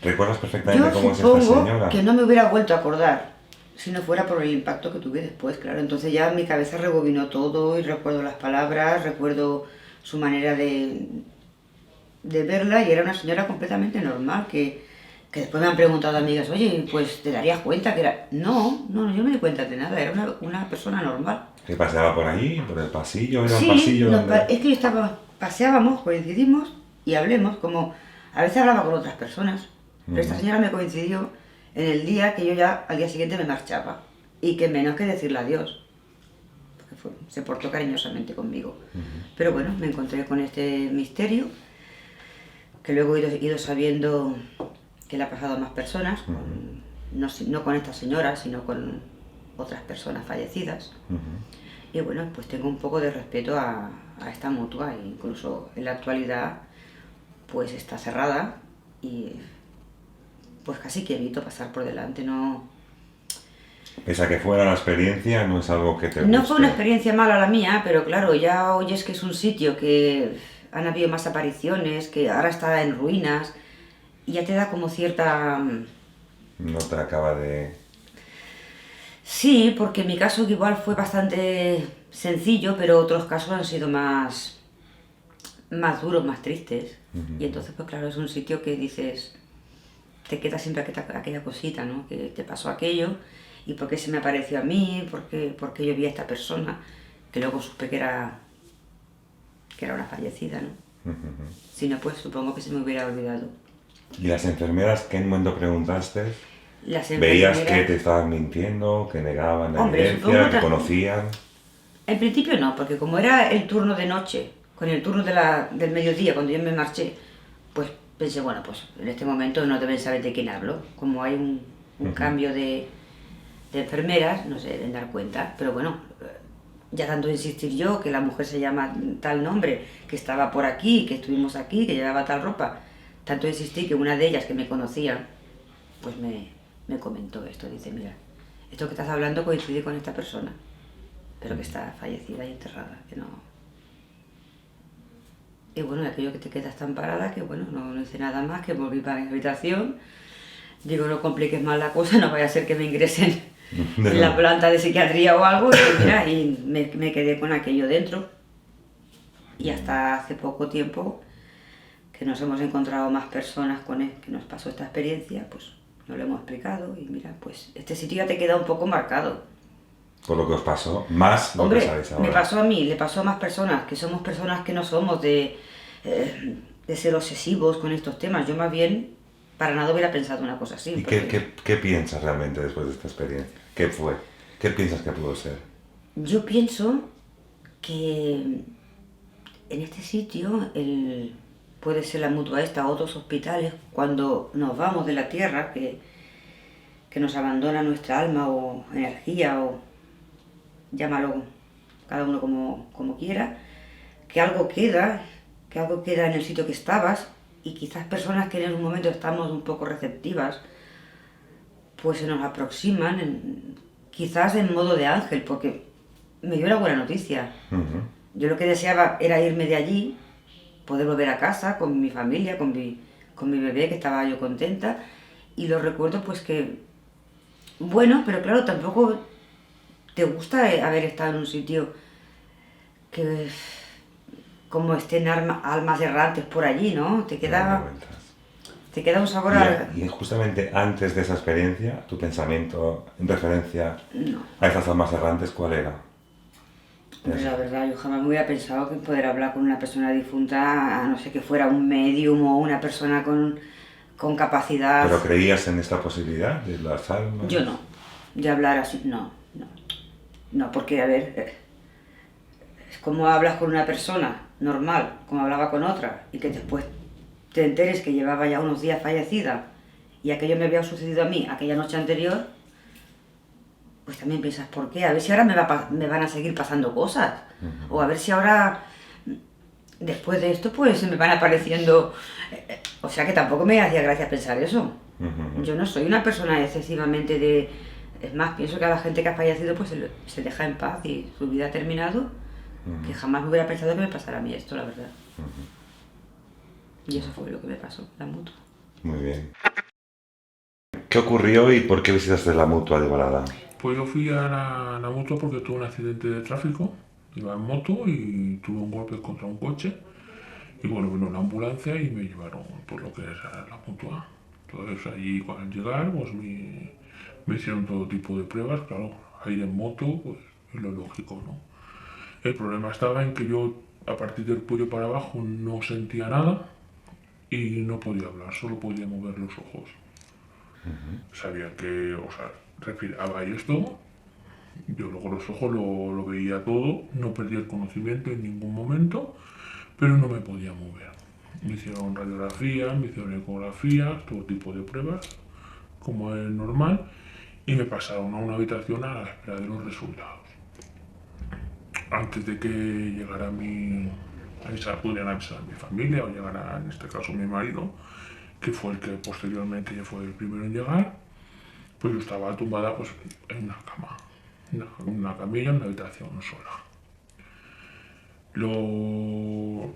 ¿Recuerdas perfectamente cómo es esta señora? Que no me hubiera vuelto a acordar si no fuera por el impacto que tuve después, claro. Entonces ya mi cabeza rebobinó todo y recuerdo las palabras, recuerdo su manera de verla, y era una señora completamente normal, que después me han preguntado amigas, oye, pues te darías cuenta que era... No, yo no me di cuenta de nada, era una persona normal. ¿Que paseaba por ahí, por el pasillo? ¿Era sí, un pasillo es que paseábamos, coincidimos y hablemos, como a veces hablaba con otras personas, pero esta señora me coincidió en el día que yo ya al día siguiente me marchaba, y que menos que decirle adiós. Porque se portó cariñosamente conmigo. Pero bueno, me encontré con este misterio, que luego he ido sabiendo que le ha pasado a más personas, no con esta señora, sino con otras personas fallecidas. Y bueno, pues tengo un poco de respeto a esta mutua, e incluso en la actualidad pues está cerrada y pues casi que evito pasar por delante, no... Pese a que fuera la experiencia, no es algo que te guste. No fue una experiencia mala la mía, pero claro, ya oyes que es un sitio que han habido más apariciones, que ahora está en ruinas, y ya te da como cierta... No te acaba de... Sí, porque en mi caso igual fue bastante sencillo, pero otros casos han sido más duros, más tristes. Y entonces, pues claro, es un sitio que dices, te queda siempre aquella cosita, ¿no? Que te pasó aquello, y por qué se me apareció a mí, por qué yo vi a esta persona, que luego supe que era una fallecida, ¿no? Si no, pues supongo que se me hubiera olvidado. ¿Y las enfermeras qué momento preguntaste? Las ¿Veías enfermeras- que te estaban mintiendo, que negaban la Hombre, evidencia, supongo que que- conocían? En principio no, porque como era el turno de noche, con el turno del mediodía, cuando yo me marché, pues pensé, bueno, pues en este momento no deben saber de quién hablo. Como hay un cambio de enfermeras, no se deben dar cuenta. Pero bueno, ya tanto insistir yo, que la mujer se llama tal nombre, que estaba por aquí, que estuvimos aquí, que llevaba tal ropa, tanto insistí que una de ellas que me conocía, pues me comentó esto. Dice, mira, esto que estás hablando coincide con esta persona, pero que está fallecida y enterrada, que no... Y bueno, aquello que te quedas tan parada que bueno, no hice nada más, que volví para mi habitación. Digo, no compliques más la cosa, no vaya a ser que me ingresen en la planta de psiquiatría o algo. Y mira, y me quedé con aquello dentro. Y hasta hace poco tiempo que nos hemos encontrado más personas con él, que nos pasó esta experiencia, pues nos lo hemos explicado. Y mira, pues este sitio ya te queda un poco marcado. Por lo que os pasó, más lo Hombre, que sabéis ahora. me pasó a mí, le pasó a más personas, que somos personas que no somos de ser obsesivos con estos temas. Yo más bien, para nada hubiera pensado una cosa así. ¿Y porque qué piensas realmente después de esta experiencia? ¿Qué fue? ¿Qué piensas que pudo ser? Yo pienso que en este sitio, puede ser la mutua esta o otros hospitales, cuando nos vamos de la tierra, que nos abandona nuestra alma o energía, o llámalo cada uno como quiera, que algo queda en el sitio que estabas, y quizás personas que en un momento estamos un poco receptivas, pues se nos aproximan, quizás en modo de ángel, porque me dio la buena noticia. Yo lo que deseaba era irme de allí, poder volver a casa con mi familia, con mi bebé, que estaba yo contenta, y lo recuerdo pues que, bueno, pero claro, tampoco te gusta haber estado en un sitio que, como estén almas errantes por allí, ¿no? Te queda un sabor Y justamente antes de esa experiencia, tu pensamiento en referencia a esas almas errantes, ¿cuál era? Pues la verdad, yo jamás me hubiera pensado que poder hablar con una persona difunta, a no ser que fuera un medium o una persona con capacidad... ¿Pero creías en esta posibilidad de las almas? Yo no. De hablar así, no. No, porque, a ver, es como hablas con una persona normal, como hablaba con otra, y que después te enteres que llevaba ya unos días fallecida y aquello me había sucedido a mí aquella noche anterior, pues también piensas, ¿por qué? A ver si ahora me van a seguir pasando cosas. O a ver si ahora, después de esto, pues se me van apareciendo... O sea que tampoco me hacía gracia pensar eso. Yo no soy una persona excesivamente de... Es más, pienso que a la gente que ha fallecido pues se deja en paz y su vida ha terminado, que jamás me hubiera pensado que me pasara a mí esto, la verdad. Y eso fue lo que me pasó, la mutua. Muy bien. ¿Qué ocurrió y por qué visitaste la mutua de Igualada? Pues yo fui a la mutua porque tuve un accidente de tráfico, iba en moto y tuve un golpe contra un coche. Y bueno, vino una ambulancia y me llevaron por lo que es a la mutua. Entonces allí al llegar pues me hicieron todo tipo de pruebas, claro, a ir en moto pues es lo lógico, ¿no? El problema estaba en que yo a partir del cuello para abajo no sentía nada y no podía hablar, solo podía mover los ojos. Sabía que, o sea, respiraba y esto, Yo luego los ojos lo veía todo, no perdí el conocimiento en ningún momento, pero no me podía mover. Me hicieron radiografías, me hicieron ecografías, todo tipo de pruebas, como es normal, y me pasaron a una habitación a la espera de los resultados. Antes de que llegara pudieran avisar a mi familia o llegara en este caso mi marido, que fue el que posteriormente ya fue el primero en llegar, pues yo estaba tumbada pues, en una cama, una camilla en una habitación sola. Lo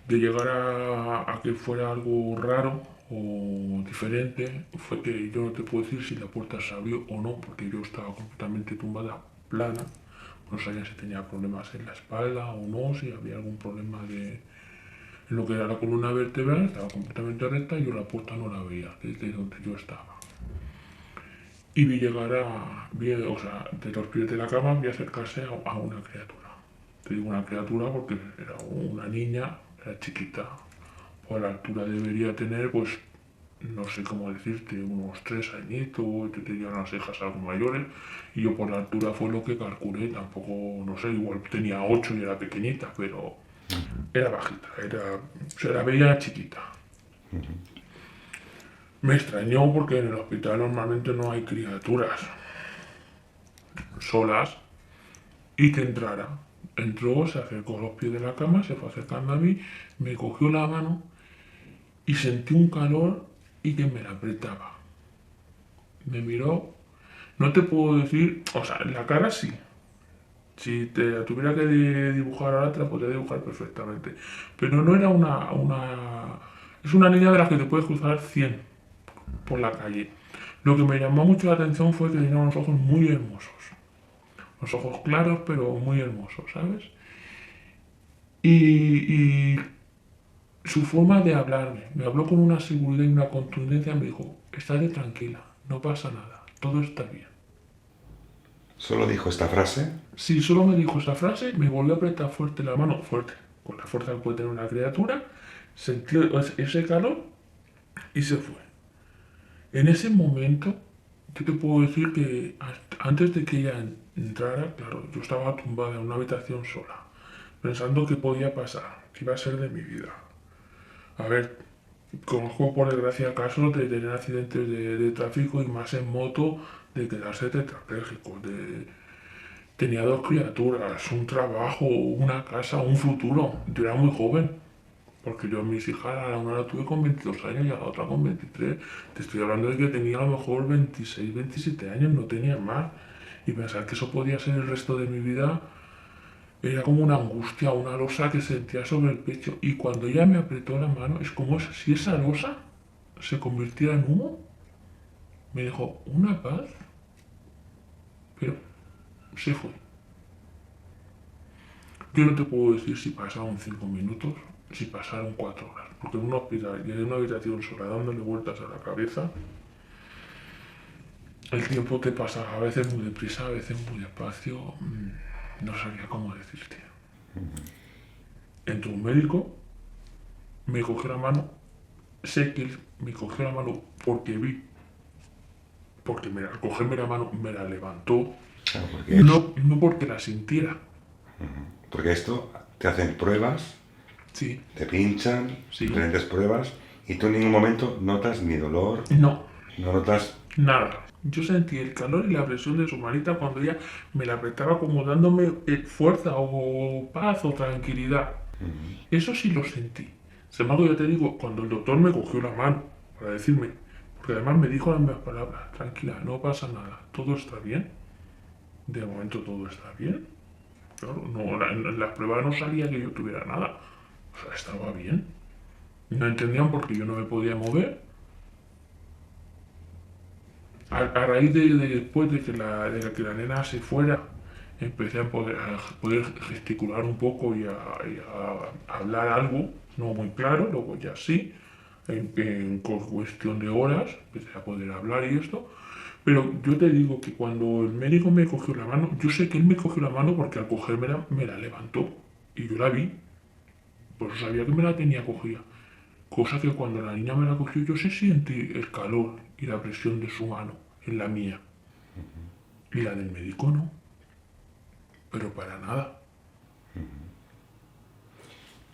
de llegar a que fuera algo raro o diferente fue que yo no te puedo decir si la puerta se abrió o no, porque yo estaba completamente tumbada plana. No sabía si tenía problemas en la espalda o no, si había algún problema en lo que era la columna vertebral, estaba completamente recta y yo la puerta no la veía desde donde yo estaba. Y vi llegar de los pies de la cama, vi acercarse a una criatura. Te digo una criatura porque era una niña, era chiquita. Por la altura debería tener, pues, no sé cómo decirte, unos 3 añitos, yo tenía unas cejas algo mayores, y yo por la altura fue lo que calculé, tampoco, no sé, igual tenía 8 y era pequeñita, pero era bajita, se la veía chiquita. Me extrañó porque en el hospital normalmente no hay criaturas solas y que entrara. Entró, se acercó a los pies de la cama, se fue acercando a mí, me cogió la mano y sentí un calor y que me la apretaba. Me miró, no te puedo decir, o sea, en la cara sí. Si te la tuviera que dibujar ahora te la podría dibujar perfectamente. Pero no era es una niña de las que te puedes cruzar 100 por la calle. Lo que me llamó mucho la atención fue que tenía unos ojos muy hermosos. Los ojos claros, pero muy hermosos, ¿sabes? Y su forma de hablarme, me habló con una seguridad y una contundencia, me dijo, estate tranquila, no pasa nada, todo está bien. ¿Solo dijo esta frase? Sí, solo me dijo esa frase, me volvió a apretar fuerte la mano, fuerte, con la fuerza que puede tener una criatura, sentí ese calor y se fue. En ese momento, yo te puedo decir que antes de que ella entrara, claro, yo estaba tumbada en una habitación sola, pensando qué podía pasar, qué iba a ser de mi vida. A ver, conozco por desgracia casos de tener accidentes de tráfico y más en moto, de quedarse tetrapléjico, tenía 2 criaturas, un trabajo, una casa, un futuro. Yo era muy joven, porque yo a mis hijas, a una la tuve con 22 años y a la otra con 23. Te estoy hablando de que tenía a lo mejor 26, 27 años, no tenía más. Y pensar que eso podía ser el resto de mi vida era como una angustia, una losa que sentía sobre el pecho. Y cuando ella me apretó la mano, es como si esa losa se convirtiera en humo. Me dejó una paz, pero se fue. Yo no te puedo decir si pasaron 5 minutos, si pasaron 4 horas, porque en un hospital y en una habitación sola dándole vueltas a la cabeza, el tiempo te pasa a veces muy deprisa, a veces muy despacio, no sabía cómo decirte. Entró un médico, me cogió la mano, sé que él me cogió la mano porque vi, porque al cogerme la mano me la levantó, Claro, porque no porque la sintiera. Porque esto te hacen pruebas, Sí, te pinchan, Sí. diferentes pruebas, y tú en ningún momento notas ni dolor, no, no notas... nada. Yo sentí el calor y la presión de su manita cuando ella me la apretaba como dándome fuerza o paz o tranquilidad. Eso sí lo sentí. Sin embargo, ya te digo, cuando el doctor me cogió la mano para decirme, porque además me dijo las mismas palabras, tranquila, no pasa nada, todo está bien. De momento todo está bien. Claro, no, en las pruebas no salía que yo tuviera nada. O sea, estaba bien. No entendían por qué yo no me podía mover. A raíz después de que la nena se fuera, empecé a poder gesticular un poco y a hablar algo, no muy claro, luego ya sí, en cuestión de horas, empecé a poder hablar y esto. Pero yo te digo que cuando el médico me cogió la mano, yo sé que él me cogió la mano porque al cogérmela me la levantó y yo la vi, por eso sabía que me la tenía cogida. Cosa que cuando la niña me la cogió yo sí sentí el calor y la presión de su mano en la mía. Y la del médico no. pero para nada.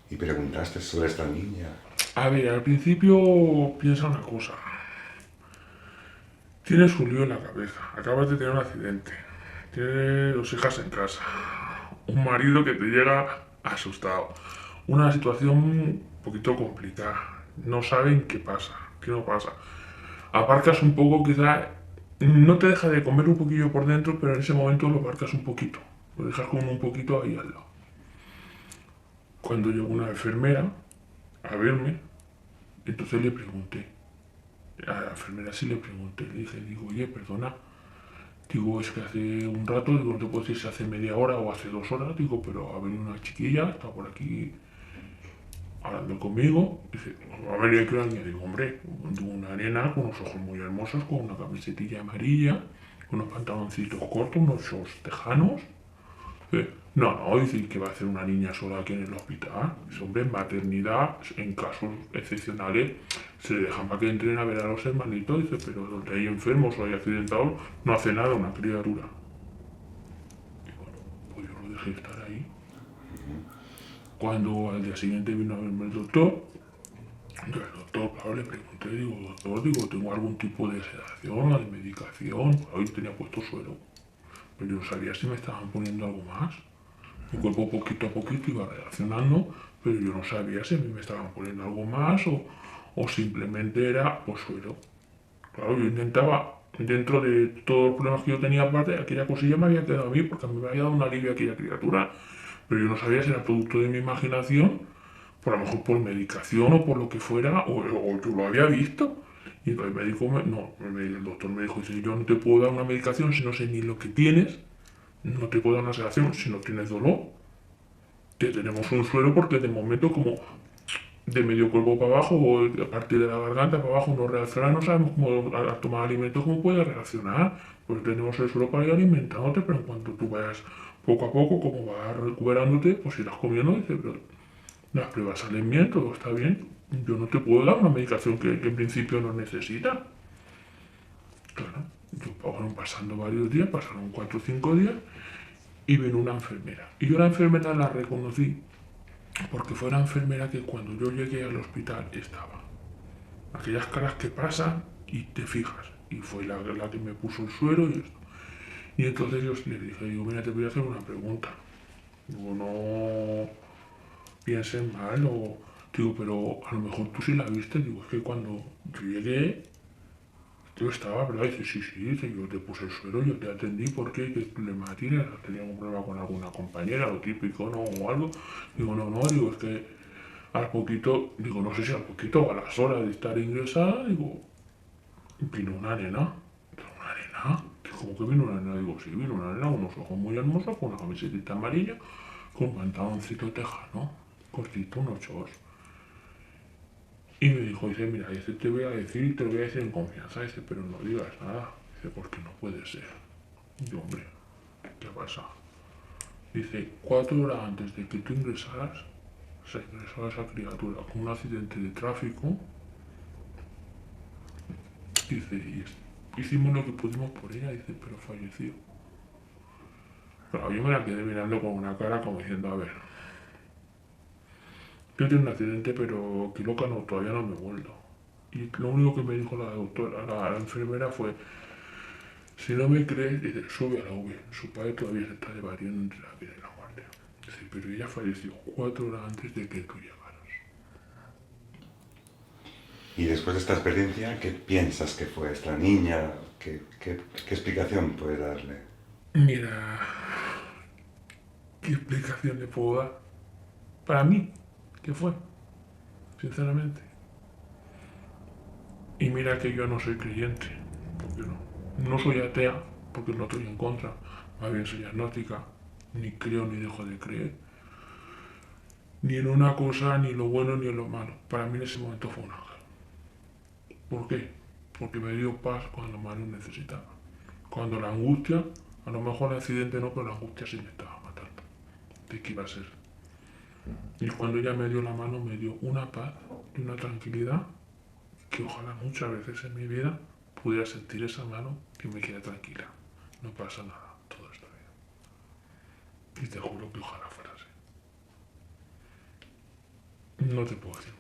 ¿Y preguntaste sobre esta niña? A ver, al principio piensa una cosa. Tienes un lío en la cabeza, acabas de tener un accidente, tienes 2 hijas en casa, un marido que te llega asustado, una situación un poquito complicada, no saben qué pasa, qué no pasa. Aparcas un poco, quizá no te deja de comer un poquillo por dentro, pero en ese momento lo aparcas un poquito, lo dejas como un poquito ahí al lado. Cuando llegó una enfermera a verme, entonces le pregunté, a la enfermera sí le pregunté, le dije, digo, oye, perdona, digo, es que hace un rato, digo, no te puedo decir si hace media hora o hace 2 horas, digo, pero ha venido una chiquilla, está por aquí hablando conmigo, dice, a ver, ¿qué niña? Digo, hombre, una nena con unos ojos muy hermosos, con una camisetilla amarilla, unos pantaloncitos cortos, unos shorts tejanos. No, dice que va a hacer una niña sola aquí en el hospital. Dice, hombre, en maternidad, en casos excepcionales, se le dejan para que entren a ver a los hermanitos. Dice, pero donde hay enfermos o hay accidentados, no hace nada una criatura. Y bueno, pues yo lo dejé estar ahí. Cuando al día siguiente vino a verme el doctor, yo al doctor, claro, le pregunté, digo, doctor, digo, ¿tengo algún tipo de sedación o de medicación? Hoy tenía puesto suero, pero yo no sabía si me estaban poniendo algo más. Mi cuerpo poquito a poquito iba reaccionando, pero yo no sabía si a mí me estaban poniendo algo más o simplemente era pues suero. Claro, yo intentaba, dentro de todos los problemas que yo tenía aparte, aquella cosilla me había quedado a mí porque a mí me había dado un alivio aquella criatura, pero yo no sabía si era producto de mi imaginación, por a lo mejor por medicación o por lo que fuera, o yo lo había visto. Y el médico, el doctor me dijo, dice, yo no te puedo dar una medicación si no sé ni lo que tienes, no te puedo dar una sedación si no tienes dolor. Te tenemos un suero porque de momento como de medio cuerpo para abajo o a partir de la garganta para abajo no reacciona, no sabemos cómo al tomar alimentos cómo puede reaccionar. Pues tenemos el suero para ir alimentándote, pero en cuanto tú vayas poco a poco, como vas recuperándote, pues irás comiendo. Dice, pero las pruebas salen bien, todo está bien. Yo no te puedo dar una medicación que en principio no necesitas. Claro, fueron pasando varios días, pasaron 4 o 5 días y vino una enfermera. Y yo la enfermera la reconocí porque fue la enfermera que cuando yo llegué al hospital estaba. Aquellas caras que pasan y te fijas. Y fue la que me puso el suero y esto. Y entonces yo le dije, digo, mira, te voy a hacer una pregunta. Digo, no piensen mal o... Digo, pero a lo mejor tú sí la viste. Digo, es que cuando yo llegué, yo estaba, ¿verdad? Dice, sí, dice, yo te puse el suero, yo te atendí, ¿por qué? ¿Qué problema tienes? ¿Tenía un problema con alguna compañera, lo típico, no? O algo. Digo, no, digo, es que al poquito, digo, no sé si al poquito o a las horas de estar ingresada, digo, vino una nena. Digo, ¿una nena? ¿Cómo que vino una nena? Digo, sí, vino una nena, unos ojos muy hermosos, con una camiseta amarilla, con un pantaloncito tejano, cortito, unos shorts. Y me dijo, dice, mira, dice, te voy a decir y te lo voy a decir en confianza, dice, pero no digas nada, dice, porque no puede ser. Y yo, hombre, ¿qué pasa? Dice, 4 horas antes de que tú ingresaras, se ingresó a esa criatura con un accidente de tráfico. Dice, y hicimos lo que pudimos por ella, dice, pero falleció. Claro, yo me la quedé mirando con una cara como diciendo, a ver, yo tengo un accidente, pero que loca no, todavía no me he vuelto. Y lo único que me dijo la doctora, la enfermera fue, si no me crees, dice, sube a la V. Su padre todavía se está debatiendo entre la vida y la muerte. Dice, pero ella falleció 4 horas antes de que tú llegaras. Y después de esta experiencia, ¿qué piensas que fue esta niña? ¿Qué explicación puedes darle? Mira, ¿qué explicación le puedo dar? Para mí, ¿qué fue? Sinceramente. Y mira que yo no soy creyente, porque no soy atea, porque no estoy en contra, más bien soy agnóstica, ni creo ni dejo de creer, ni en una cosa, ni en lo bueno ni en lo malo. Para mí en ese momento fue un ángel. ¿Por qué? Porque me dio paz cuando más lo necesitaba. Cuando la angustia, a lo mejor el accidente no, pero la angustia sí me estaba matando. ¿De qué iba a ser? Y cuando ella me dio la mano, me dio una paz y una tranquilidad que ojalá muchas veces en mi vida pudiera sentir esa mano que me queda tranquila. No pasa nada, todo está Y te juro que ojalá fuera así. No te puedo decir.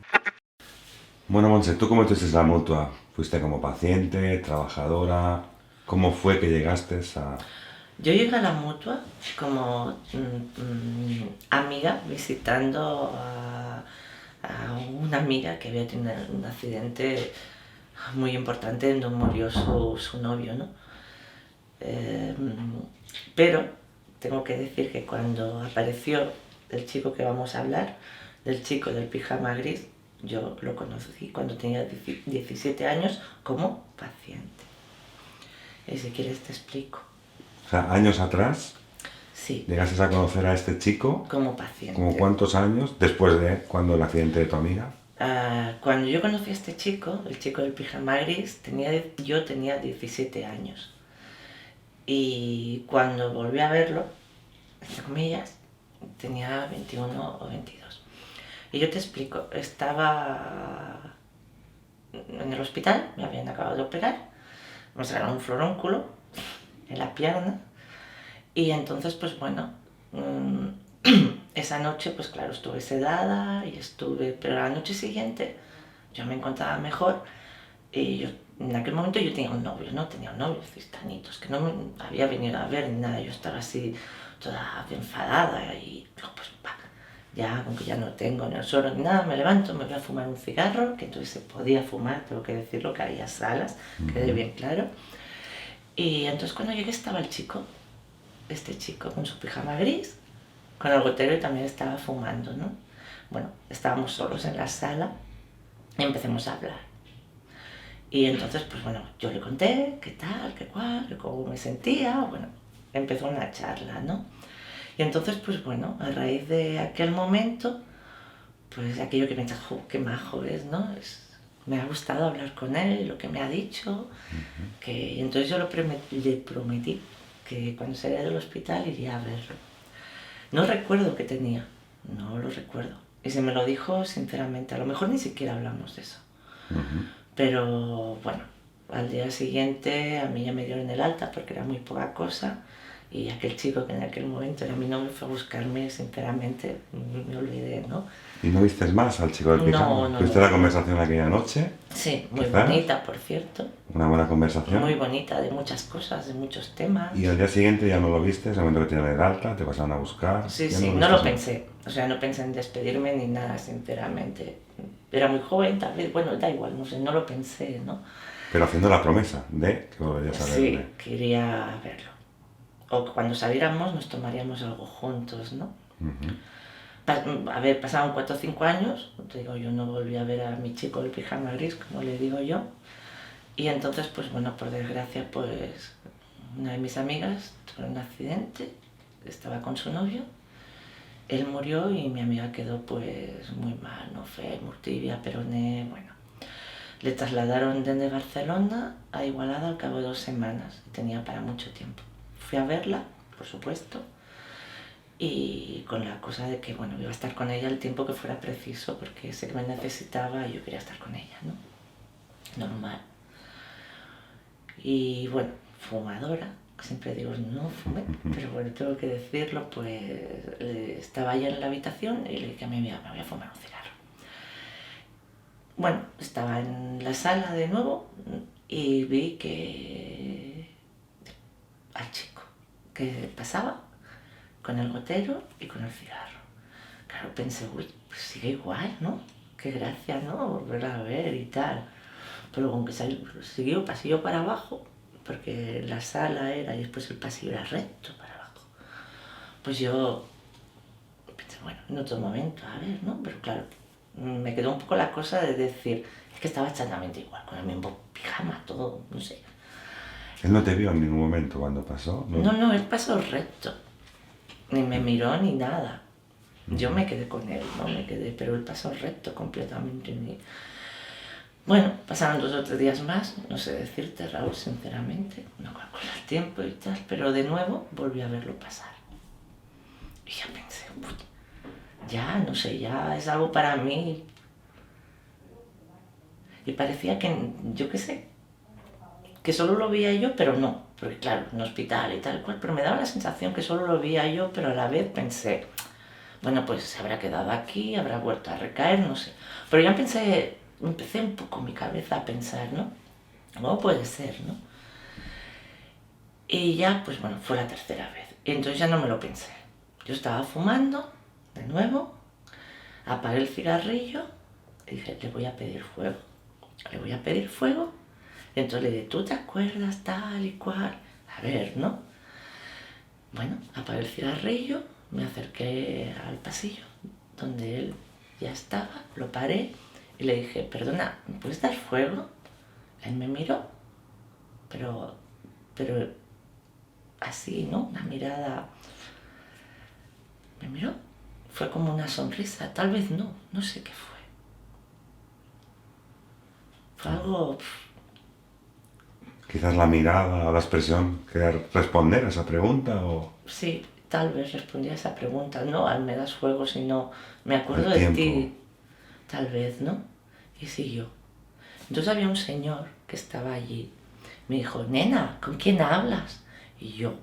Bueno, Montse, ¿tú cómo estuviste en la mutua? ¿Fuiste como paciente, trabajadora? ¿Cómo fue que llegaste a...? Yo llegué a la mutua como amiga visitando a una amiga que había tenido un accidente muy importante donde murió su novio, ¿no? Pero tengo que decir que cuando apareció el chico que vamos a hablar, del chico del pijama gris, yo lo conocí cuando tenía 17 años como paciente. Y si quieres te explico. O sea, años atrás, Sí, llegaste a conocer a este chico. como paciente. ¿Como cuántos años después de cuando el accidente de tu amiga? Cuando yo conocí a este chico, el chico del pijama gris, yo tenía 17 años. Y cuando volví a verlo, entre comillas, tenía 21 o 22. Y yo te explico, estaba en el hospital, me habían acabado de operar, me sacaron un florónculo en la pierna y entonces pues bueno, esa noche pues claro estuve sedada y pero la noche siguiente yo me encontraba mejor y yo, en aquel momento yo tenía un novio, ¿no? Tenía un novio, 6 añitos, que no me había venido a ver ni nada, yo estaba así toda enfadada y pues ya, aunque ya no tengo ni el suelo ni nada, me levanto, me voy a fumar un cigarro, que entonces se podía fumar, tengo que decirlo, que había salas, quede bien claro. Y entonces cuando llegué estaba el chico, este chico con su pijama gris, con el gotero y también estaba fumando, ¿no? Bueno, estábamos solos en la sala y empecemos a hablar. Y entonces, pues bueno, yo le conté qué tal, qué cual, qué cómo me sentía, bueno, empezó una charla, ¿no? Y entonces, pues bueno, a raíz de aquel momento, pues aquello que me dijo, qué majo es, ¿no? Me ha gustado hablar con él, lo que me ha dicho, y entonces yo le prometí que cuando saliera del hospital iría a verlo. No recuerdo qué tenía, no lo recuerdo. Y se me lo dijo sinceramente, a lo mejor ni siquiera hablamos de eso. Pero bueno, al día siguiente a mí ya me dieron el alta porque era muy poca cosa. Y aquel chico que en aquel momento era mi novio fue a buscarme, sinceramente, me olvidé, ¿no? ¿Y no viste más al chico del pijama? No. ¿Tuviste la conversación aquella noche? Sí, muy ¿Quizás? bonita, por cierto. Una buena conversación. Muy bonita, de muchas cosas, de muchos temas. Y al día siguiente ya no lo viste, ese momento que te dieron el alta, te pasaron a buscar. Sí, ya sí, lo no lo viste. pensé. O sea, no pensé en despedirme ni nada, sinceramente. Era muy joven, tal vez, bueno, da igual, no sé, no lo pensé, ¿no? Pero haciendo la promesa de que volverías a verle. Sí, quería verlo. O que cuando saliéramos nos tomaríamos algo juntos, ¿no? A ver, pasaron 4 o 5 años, te digo, yo no volví a ver a mi chico del pijama gris, como le digo yo. Y entonces, pues bueno, por desgracia, pues una de mis amigas tuvo un accidente, estaba con su novio, él murió y mi amiga quedó pues muy mal, no fue muy tibia, peroné, bueno. Le trasladaron desde Barcelona a Igualada al cabo de 2 semanas, tenía para mucho tiempo. Fui a verla, por supuesto, y con la cosa de que, bueno, iba a estar con ella el tiempo que fuera preciso, porque sé que me necesitaba y yo quería estar con ella, ¿no? Normal. Y bueno, fumadora, siempre digo no fumé, pero bueno, tengo que decirlo, pues estaba ella en la habitación y le dije a mi amiga, me voy a fumar un cigarro. Bueno, estaba en la sala de nuevo y vi que al chico que pasaba con el gotero y con el cigarro. Claro, pensé, uy, pues sigue igual, ¿no? Qué gracia, ¿no? Volverla a ver y tal. Pero con que siguió pasillo para abajo, porque la sala era y después el pasillo era recto para abajo. Pues yo pensé, bueno, en otro momento, a ver, ¿no? Pero claro, me quedó un poco la cosa de decir, es que estaba exactamente igual, con el mismo pijama, todo, no sé. Él no te vio en ningún momento cuando pasó, ¿no? No, él pasó recto. Ni me miró ni nada. Yo me quedé con él, no me quedé, pero él pasó recto completamente. Bueno, pasaron 2 o 3 días más, no sé decirte, Raúl, sinceramente, no calculo el tiempo y tal, pero de nuevo volví a verlo pasar. Y ya pensé, uy, ya, no sé, ya es algo para mí. Y parecía que, yo qué sé, que solo lo veía yo, pero no. porque claro, un hospital y tal cual, pero me daba la sensación que solo lo veía yo, pero a la vez pensé, bueno, pues se habrá quedado aquí, habrá vuelto a recaer, no sé. Pero ya empecé un poco mi cabeza a pensar, ¿no? ¿Cómo puede ser, no? Y ya, pues bueno, fue la tercera vez. Y entonces ya no me lo pensé. Yo estaba fumando, de nuevo, apagué el cigarrillo y dije, le voy a pedir fuego. Le voy a pedir fuego. Y entonces le dije, ¿tú te acuerdas tal y cual? A ver, ¿no? Bueno, apagué el cigarrillo, me acerqué al pasillo donde él ya estaba, lo paré y le dije, perdona, ¿me puedes dar fuego? Él me miró, pero así, ¿no? Una mirada... Me miró, fue como una sonrisa, tal vez no sé qué fue. Fue algo... Quizás la mirada o la expresión, quería responder a esa pregunta o... Sí, tal vez respondí a esa pregunta, no al me das fuego, sino me acuerdo El de tiempo. ti, tal vez, ¿no? Y siguió. Entonces había un señor que estaba allí, me dijo, nena, ¿con quién hablas? Y yo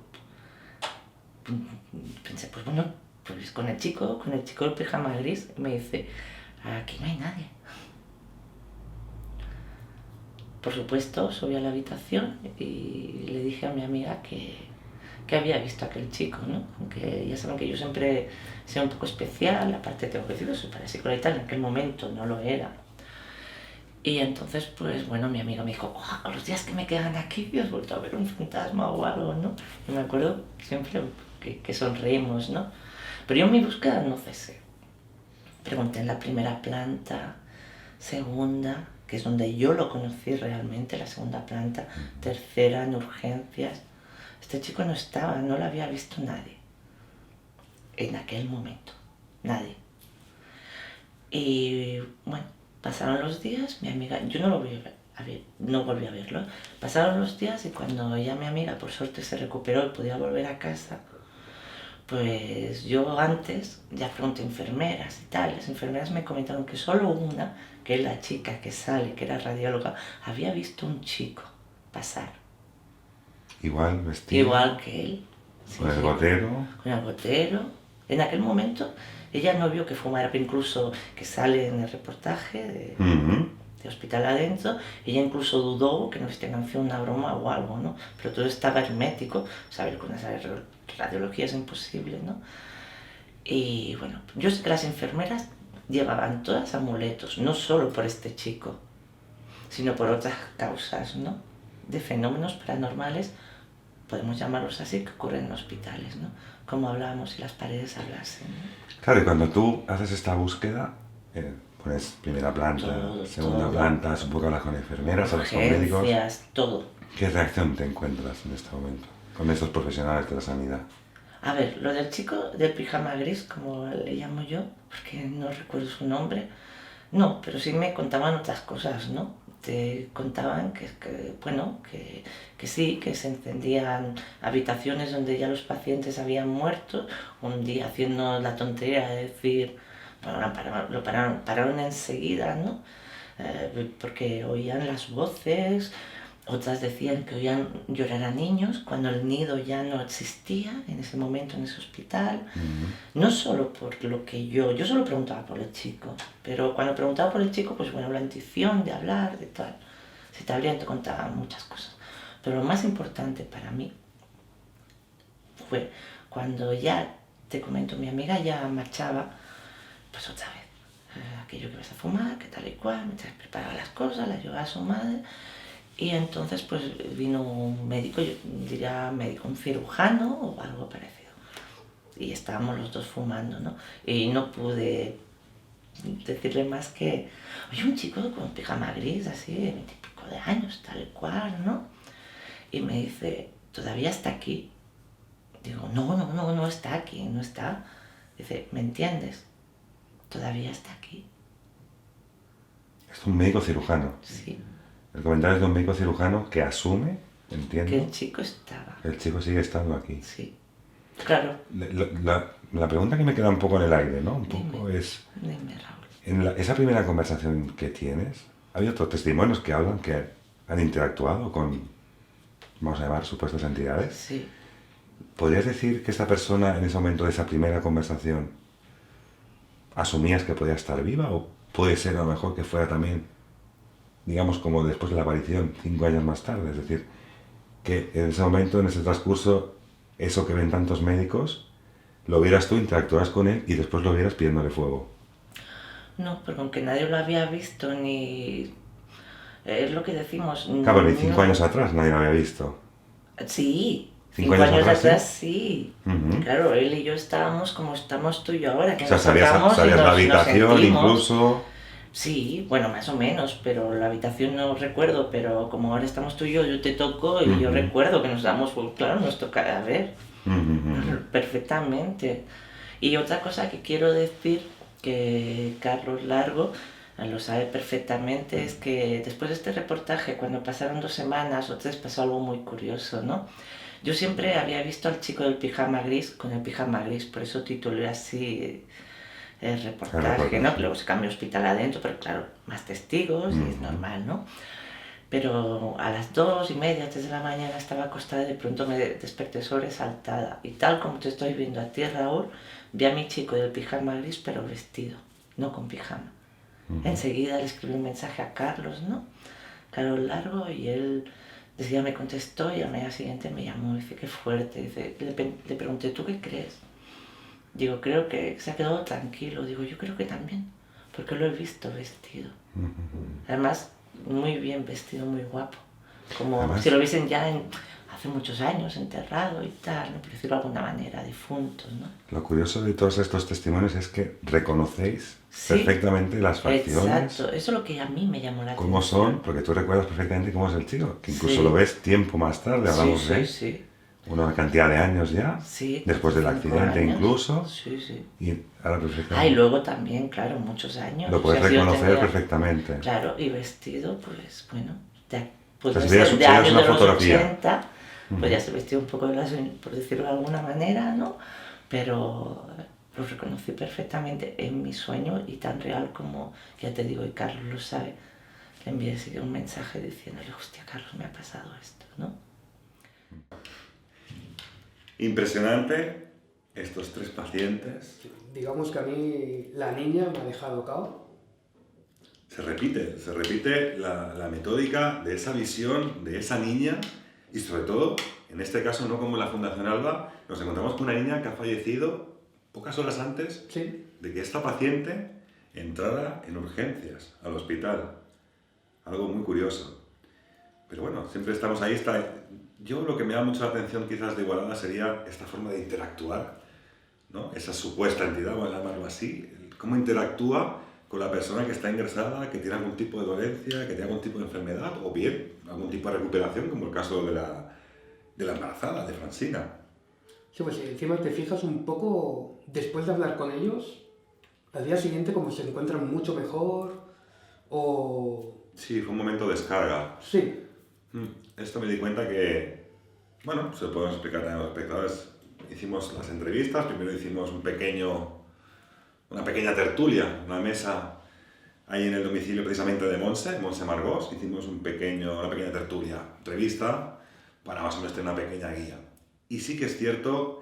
pensé, pues bueno, pues con el chico del pijama gris, y me dice, aquí no hay nadie. Por supuesto, subí a la habitación y le dije a mi amiga que había visto a aquel chico, ¿no? Aunque ya saben que yo siempre soy un poco especial, aparte tengo que decirlo, soy parapsicóloga y tal, en aquel momento no lo era. Y entonces, pues bueno, mi amiga me dijo, con los días que me quedan aquí, ¿has vuelto a ver un fantasma o algo, no? Y me acuerdo siempre que sonreímos, ¿no? Pero yo en mi búsqueda no cesé. Pregunté en la primera planta, segunda, que es donde yo lo conocí realmente, la segunda planta, tercera, en urgencias. Este chico no estaba, no lo había visto nadie. En aquel momento, nadie. Y bueno, pasaron los días, mi amiga, yo no lo volví a ver, no volví a verlo. Pasaron los días y cuando ya mi amiga por suerte se recuperó y podía volver a casa, pues yo antes ya pregunté a enfermeras y tal. Las enfermeras me comentaron que solo una, que es la chica que sale, que era radióloga, había visto un chico pasar. Igual vestido. Igual que él. Sí, Con el sí. gotero. Con el gotero. En aquel momento ella no vio que fumara, pero incluso que sale en el reportaje de Hospital Adentro, ella incluso dudó que nos tengan hecho una broma o algo, ¿no? Pero todo estaba hermético, saber con esa radiología es imposible, ¿no? Y bueno, yo sé que las enfermeras llevaban todas amuletos, no solo por este chico, sino por otras causas, ¿no? De fenómenos paranormales, podemos llamarlos así, que ocurren en hospitales, ¿no? Como hablábamos si las paredes hablasen, ¿no? Claro, y cuando tú haces esta búsqueda, pones primera planta, segunda todo. planta, supongo que hablas con enfermeras, hablas con médicos. Urgencias, todo. ¿Qué reacción te encuentras en este momento con estos profesionales de la sanidad? A ver, lo del chico del pijama gris, como le llamo yo, porque no recuerdo su nombre, no, pero sí me contaban otras cosas, ¿no? Te contaban que sí, que se encendían habitaciones donde ya los pacientes habían muerto, un día haciendo la tontería de decir, bueno, pararon enseguida, ¿no? Porque oían las voces. Otras decían que oían llorar a niños cuando el nido ya no existía en ese momento en ese hospital. No solo por lo que yo solo preguntaba por el chico, pero cuando preguntaba por el chico, pues bueno, la intuición de hablar, de tal, se te abrían, te contaban muchas cosas. Pero lo más importante para mí fue cuando ya, te comento, mi amiga ya marchaba, pues otra vez, aquello que vas a fumar, que tal y cual, mientras preparaba las cosas, la ayudaba a su madre. Y entonces pues vino un médico, yo diría médico, un cirujano o algo parecido. Y estábamos los dos fumando, ¿no? Y no pude decirle más que, oye, un chico con pijama gris, así, de 20 y pico de años, tal cual, ¿no? Y me dice, ¿todavía está aquí? Digo, no está aquí, no está. Dice, ¿me entiendes? Todavía está aquí. Es un médico cirujano. Sí. El comentario es de un médico cirujano que asume, entiendo, Que el chico estaba. que el chico sigue estando aquí. Sí. Claro. La pregunta que me queda un poco en el aire, ¿no? Un poco es, Dime, Raúl. en esa primera conversación que tienes, ¿hay otros testimonios que hablan que han interactuado con vamos a llamar supuestas entidades. Sí. ¿Podrías decir que esta persona en ese momento de esa primera conversación asumías que podía estar viva o puede ser a lo mejor que fuera también, digamos, como después de la aparición, 5 años más tarde? Es decir, que en ese momento, en ese transcurso, eso que ven tantos médicos, lo vieras tú, interactuaras con él y después lo vieras pidiéndole fuego. No, porque aunque nadie lo había visto ni... Es lo que decimos. Claro, pero 5 no- años atrás nadie lo había visto. Sí, 5 5 años años atrás, atrás sí. Ujú. Claro, él y yo estábamos como estamos tú y yo ahora, que O sea, nos tocamos y sabías la nos habitación sentimos. incluso. Sí, bueno, más o menos, pero la habitación no recuerdo, pero como ahora estamos tú y yo te toco y yo Ujú. recuerdo que nos damos, pues, claro, nos toca a ver Ujú. perfectamente. Y otra cosa que quiero decir, que Carlos Largo lo sabe perfectamente, es que después de este reportaje, cuando pasaron 2 semanas o 3, pasó algo muy curioso, ¿no? Yo siempre había visto al chico del pijama gris con el pijama gris, por eso titulé así el reportaje, ¿no? Que luego se cambió hospital adentro, pero claro, más testigos y es normal, ¿no? Pero a las 2:30, 3 de la mañana estaba acostada y de pronto me desperté sobresaltada. Y tal como te estoy viendo a ti, Raúl, vi a mi chico del pijama gris, pero vestido, no con pijama. Enseguida le escribí un mensaje a Carlos, ¿no? Carlos Largo, y él enseguida me contestó y al día siguiente me llamó y dice, qué fuerte. Dice, le pregunté, ¿tú qué crees? Digo, creo que se ha quedado tranquilo. Digo, yo creo que también, porque lo he visto vestido. Además, muy bien vestido, muy guapo. Como Además, si lo viesen ya hace muchos años, enterrado y tal, ¿no? Por decirlo de alguna manera, difuntos, ¿no? Lo curioso de todos estos testimonios es que reconocéis Sí, perfectamente las facciones, exacto, eso es lo que a mí me llamó la cómo atención. son, porque tú recuerdas perfectamente cómo es el chico, que incluso Sí. lo ves tiempo más tarde, hablamos Sí, de sí. una cantidad de años ya, Sí, después del 5 accidente años. incluso, Sí, sí. y ahora Ah, y perfectamente luego también, claro, muchos años. lo puedes O sea, si yo reconocer tenía- perfectamente. Claro, y vestido, pues bueno, pues O sea, de si vieras- ser si de vieras años una de los fotografía. 80, pues ya se vestía un poco de las, por decirlo de alguna manera, ¿no? Pero lo reconocí perfectamente en mi sueño y tan real como, ya te digo, y Carlos lo sabe, le envié así un mensaje diciéndole, hostia, Carlos, me ha pasado esto, ¿no? Impresionante estos 3 pacientes. Digamos que a mí la niña me ha dejado cao. Se repite la metódica de esa visión de esa niña y sobre todo, en este caso, no como en la Fundación Alba, nos encontramos con una niña que ha fallecido pocas horas antes Sí, de que esta paciente entrara en urgencias al hospital. Algo muy curioso. Pero bueno, siempre estamos ahí. Yo lo que me da mucho la atención quizás de Igualada sería esta forma de interactuar, ¿no? Esa supuesta entidad, vamos a llamarlo así, cómo interactúa con la persona que está ingresada, que tiene algún tipo de dolencia, que tiene algún tipo de enfermedad, o bien algún tipo de recuperación, como el caso de la embarazada, de Francina. sí, pues si encima te fijas un poco, después de hablar con ellos, al día siguiente como se encuentran mucho mejor o... Sí, fue un momento de descarga. Sí, Esto me di cuenta que, bueno, se lo podemos explicar también a los espectadores. Hicimos las entrevistas, primero hicimos una pequeña tertulia, una mesa ahí en el domicilio precisamente de Montse Margós. Hicimos una pequeña tertulia, entrevista, para más o menos tener una pequeña guía. Y sí que es cierto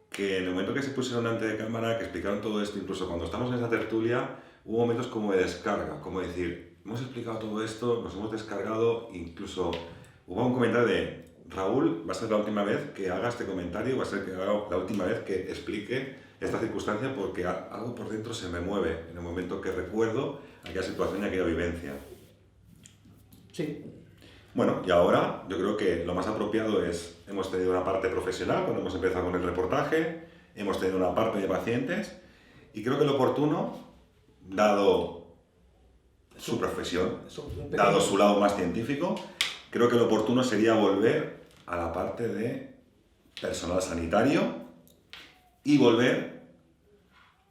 que en el momento que se pusieron delante de cámara, que explicaron todo esto, incluso cuando estamos en esa tertulia, hubo momentos como de descarga, como decir, hemos explicado todo esto, nos hemos descargado, incluso hubo un comentario de Raúl, va a ser la última vez que haga este comentario, va a ser la última vez que explique esta circunstancia porque algo por dentro se me mueve en el momento que recuerdo aquella situación y aquella vivencia. sí. Bueno, y ahora yo creo que lo más apropiado es, hemos tenido una parte profesional cuando hemos empezado con el reportaje, hemos tenido una parte de pacientes y creo que lo oportuno, dado su profesión, dado su lado más científico, creo que lo oportuno sería volver a la parte de personal sanitario y volver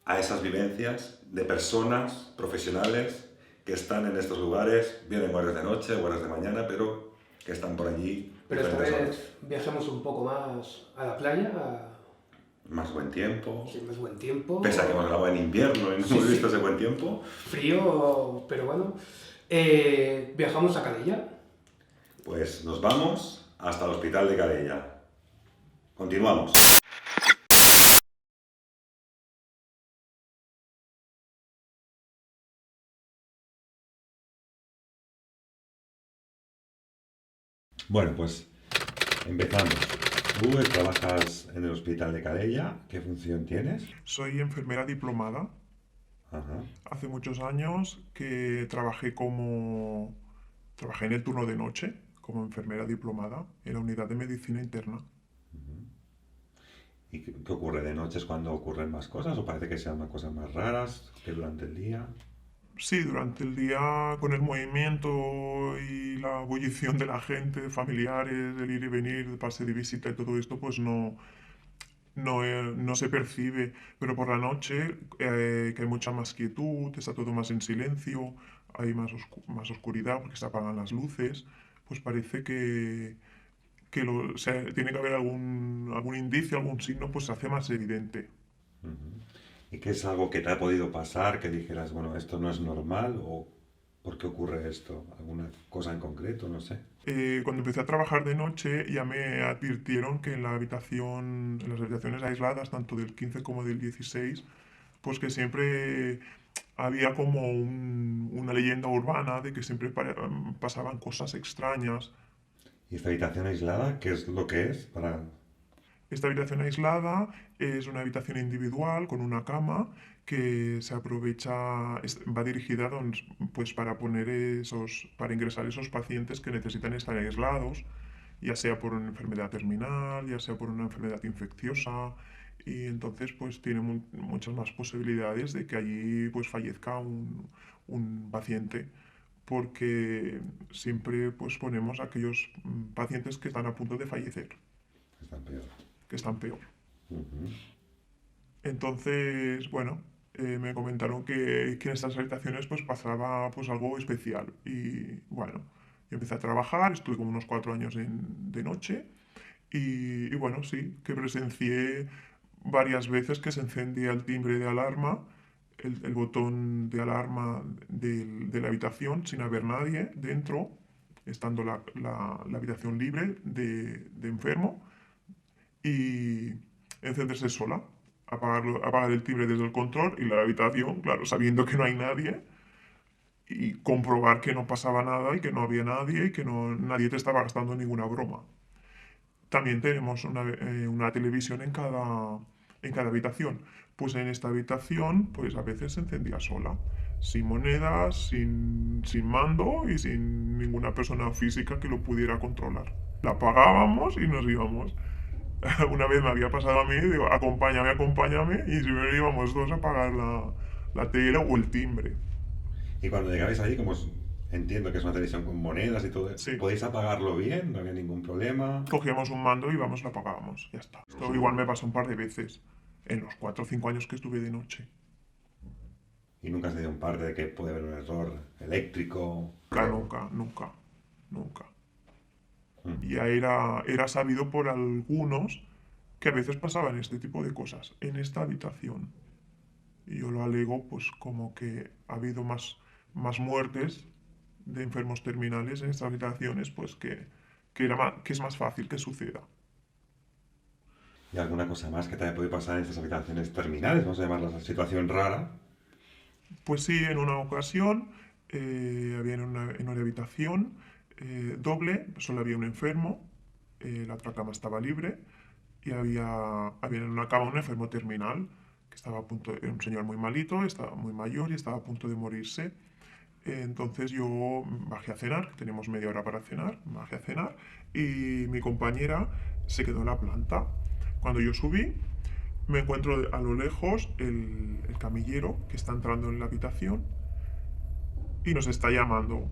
a esas vivencias de personas profesionales que están en estos lugares, bien en guardias de noche, guardias de mañana, pero que están por allí. Pero esta diferentes vez horas. viajamos un poco más a la playa, Más buen tiempo. sí, más buen tiempo. Pese a que hemos grabado en invierno y no Sí, hemos sí. visto ese buen tiempo. Frío, pero bueno. Viajamos a Calella. Pues nos vamos hasta el hospital de Calella. Continuamos. Bueno, pues empezamos. Tú trabajas en el hospital de Calella. ¿Qué función tienes? Soy enfermera diplomada. Ajá. Hace muchos años que trabajé en el turno de noche como enfermera diplomada en la unidad de medicina interna. ¿Y qué ocurre de noche? ¿Es cuando ocurren más cosas o parece que sean más cosas más raras que durante el día? Sí, durante el día con el movimiento y la ebullición de la gente, de familiares, el ir y venir, de pase de visita y todo esto, pues no se percibe. Pero por la noche, que hay mucha más quietud, está todo más en silencio, hay más oscuridad porque se apagan las luces, pues parece o sea, tiene que haber algún indicio, algún signo, pues se hace más evidente. ¿Y qué es algo que te ha podido pasar que dijeras, bueno, esto no es normal o por qué ocurre esto? ¿Alguna cosa en concreto? No sé. Cuando empecé a trabajar de noche ya me advirtieron que en en las habitaciones aisladas, tanto del 15 como del 16, pues que siempre había como una leyenda urbana de que siempre pasaban cosas extrañas. ¿Y esta habitación aislada, qué es lo que es? Esta habitación aislada es una habitación individual con una cama que se aprovecha, va dirigida pues para ingresar esos pacientes que necesitan estar aislados, ya sea por una enfermedad terminal, ya sea por una enfermedad infecciosa, y entonces pues tiene muchas más posibilidades de que allí pues fallezca un paciente, porque siempre pues ponemos a aquellos pacientes que están a punto de fallecer, Está peor. que están peor. Ujú. Entonces, bueno, me comentaron que en estas habitaciones pues pasaba pues algo especial. Y bueno, yo empecé a trabajar, estuve como unos 4 años de noche y bueno, sí, que presencié varias veces que se encendía el timbre de alarma, el botón de alarma de la habitación sin haber nadie dentro, estando la habitación libre de enfermo, y encenderse sola, apagar el timbre desde el control y la habitación, claro, sabiendo que no hay nadie, y comprobar que no pasaba nada y que no había nadie y que nadie te estaba gastando ninguna broma. También tenemos una televisión en cada habitación. Pues en esta habitación, pues a veces se encendía sola, sin monedas, sin mando y sin ninguna persona física que lo pudiera controlar. La apagábamos y nos íbamos. Una vez me había pasado a mí, digo, acompáñame, acompáñame, y siempre íbamos dos a apagar la tele o el timbre. Y cuando llegabais allí, entiendo que es una televisión con monedas y todo, Sí, ¿podéis apagarlo bien? ¿No había ningún problema? cogíamos un mando y íbamos, lo apagábamos, ya está. Esto igual me pasó un par de veces en los 4 o 5 años que estuve de noche. Y nunca se dio un parte de que puede haber un error eléctrico. Nunca, nunca, nunca, nunca. Mm. Y ya era sabido por algunos que a veces pasaban este tipo de cosas en esta habitación. Y yo lo alego pues como que ha habido más muertes de enfermos terminales en estas habitaciones, pues que es más fácil que suceda. ¿Y alguna cosa más que te haya podido pasar en estas habitaciones terminales? Vamos a llamarla esa situación rara. Pues sí, en una ocasión había en una habitación doble, solo había un enfermo, la otra cama estaba libre y había en una cama un enfermo terminal que estaba a punto, era un señor muy malito, estaba muy mayor y estaba a punto de morirse. Entonces yo bajé a cenar, teníamos media hora para cenar, bajé a cenar y mi compañera se quedó en la planta. Cuando yo subí, me encuentro a lo lejos el camillero que está entrando en la habitación y nos está llamando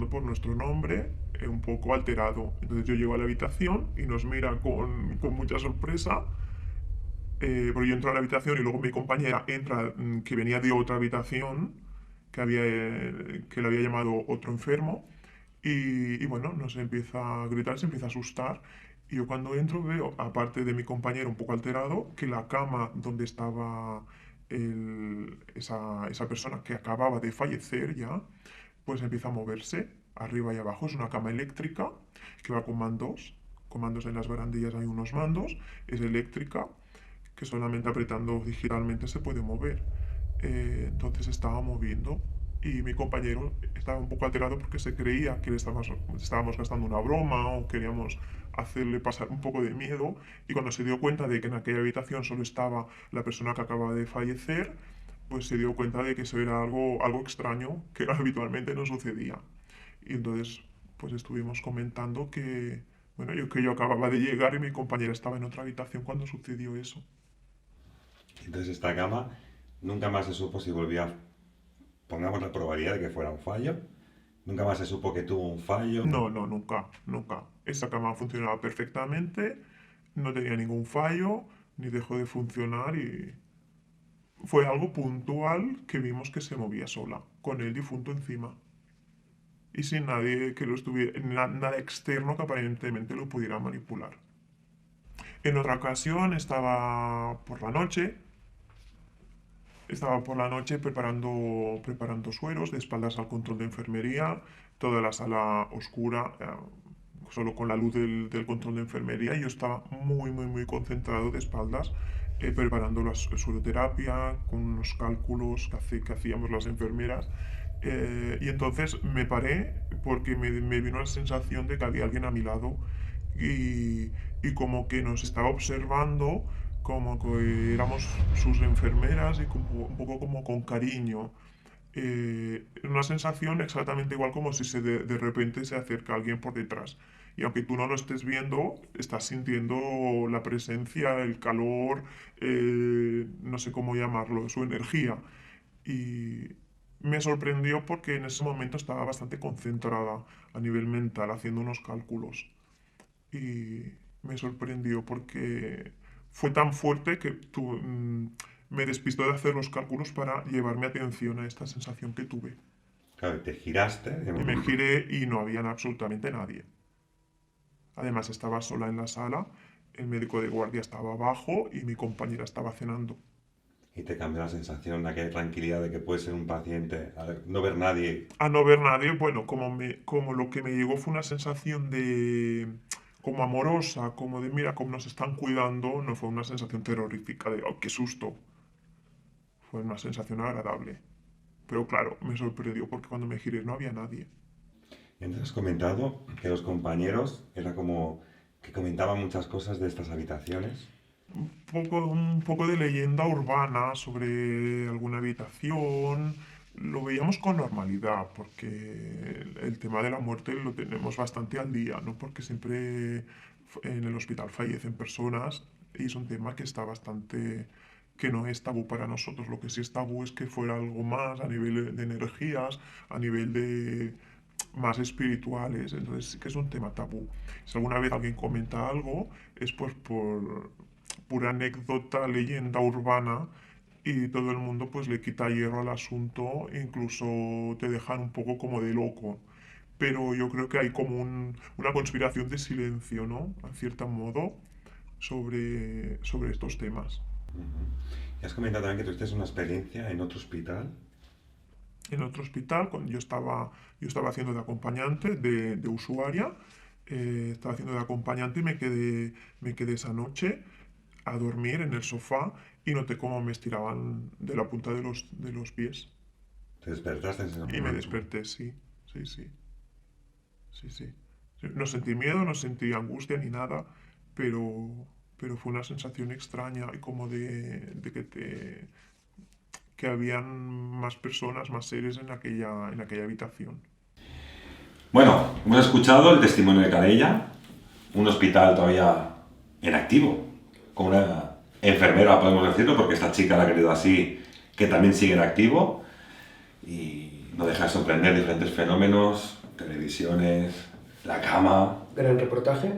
por nuestro nombre, un poco alterado. Entonces yo llego a la habitación y nos mira con mucha sorpresa, porque yo entro a la habitación y luego mi compañera entra, que venía de otra habitación, que le había llamado otro enfermo, y bueno, nos empieza a gritar, se empieza a asustar. Y yo cuando entro veo, aparte de mi compañero un poco alterado, que la cama donde estaba esa persona que acababa de fallecer ya, pues empieza a moverse arriba y abajo. Es una cama eléctrica que va con mandos. Comandos en las barandillas hay unos mandos. Es eléctrica, que solamente apretando digitalmente se puede mover. Entonces estaba moviendo y mi compañero estaba un poco alterado porque se creía que le estábamos gastando una broma o queríamos hacerle pasar un poco de miedo, y cuando se dio cuenta de que en aquella habitación solo estaba la persona que acababa de fallecer, pues se dio cuenta de que eso era algo extraño que habitualmente no sucedía. Y entonces pues estuvimos comentando que, bueno, yo acababa de llegar y mi compañera estaba en otra habitación cuando sucedió eso. Entonces esta cama nunca más se supo si volvía, pongamos la probabilidad de que fuera un fallo, nunca más se supo que tuvo un fallo. No, no, nunca, nunca. Esa cama funcionaba perfectamente, no tenía ningún fallo, ni dejó de funcionar, y fue algo puntual que vimos que se movía sola, con el difunto encima. Y sin nadie que lo estuviera, nada externo que aparentemente lo pudiera manipular. En otra ocasión estaba por la noche preparando sueros de espaldas al control de enfermería, toda la sala oscura, solo con la luz del control de enfermería, y yo estaba muy, muy, muy concentrado de espaldas, preparando la sueroterapia con los cálculos que hacíamos las enfermeras. Y entonces me paré porque me vino la sensación de que había alguien a mi lado, y como que nos estaba observando, como que éramos sus enfermeras, y como, un poco como con cariño. Una sensación exactamente igual como si de repente se acerca alguien por detrás. Y aunque tú no lo estés viendo, estás sintiendo la presencia, el calor, no sé cómo llamarlo, su energía. Y me sorprendió porque en ese momento estaba bastante concentrada a nivel mental haciendo unos cálculos. Y me sorprendió porque fue tan fuerte que me despistó de hacer los cálculos para llevar mi atención a esta sensación que tuve. Claro, te giraste. Y me giré y no había absolutamente nadie. Además estaba sola en la sala, el médico de guardia estaba abajo y mi compañera estaba cenando. Y te cambia la sensación, aquella tranquilidad de que puede ser un paciente, no ver nadie. A no ver nadie, bueno, como lo que me llegó fue una sensación de como amorosa, como de mira cómo nos están cuidando, no fue una sensación terrorífica de oh, qué susto. Fue una sensación agradable. Pero claro, me sorprendió porque cuando me giré no había nadie. Y entonces has comentado que los compañeros era como que comentaban muchas cosas de estas habitaciones. Un poco de leyenda urbana sobre alguna habitación. Lo veíamos con normalidad porque el tema de la muerte lo tenemos bastante al día, ¿no? Porque siempre en el hospital fallecen personas y es un tema que está bastante, que no es tabú para nosotros. Lo que sí es tabú es que fuera algo más a nivel de energías, a nivel de más espirituales. Entonces sí que es un tema tabú. Si alguna vez alguien comenta algo, es pues por pura anécdota, leyenda urbana, y todo el mundo pues le quita hierro al asunto, e incluso te dejan un poco como de loco. Pero yo creo que hay como una conspiración de silencio, ¿no? A cierto modo, sobre estos temas. Y has comentado también que tuviste una experiencia en otro hospital. En otro hospital, cuando yo estaba haciendo de acompañante, de usuaria, estaba haciendo de acompañante y me quedé esa noche a dormir en el sofá y noté cómo me estiraban de la punta de los pies. Te despertaste en ese Y me momento. desperté, sí, sí, sí, sí, sí. No sentí miedo, no sentí angustia ni nada, pero fue una sensación extraña y como de que habían más personas, más seres en aquella habitación. Bueno, hemos escuchado el testimonio de Calella, un hospital todavía en activo, con una enfermera, podemos decirlo, porque esta chica la ha querido así, que también sigue en activo, y no deja de sorprender diferentes fenómenos, televisiones, la cama, Gran reportaje.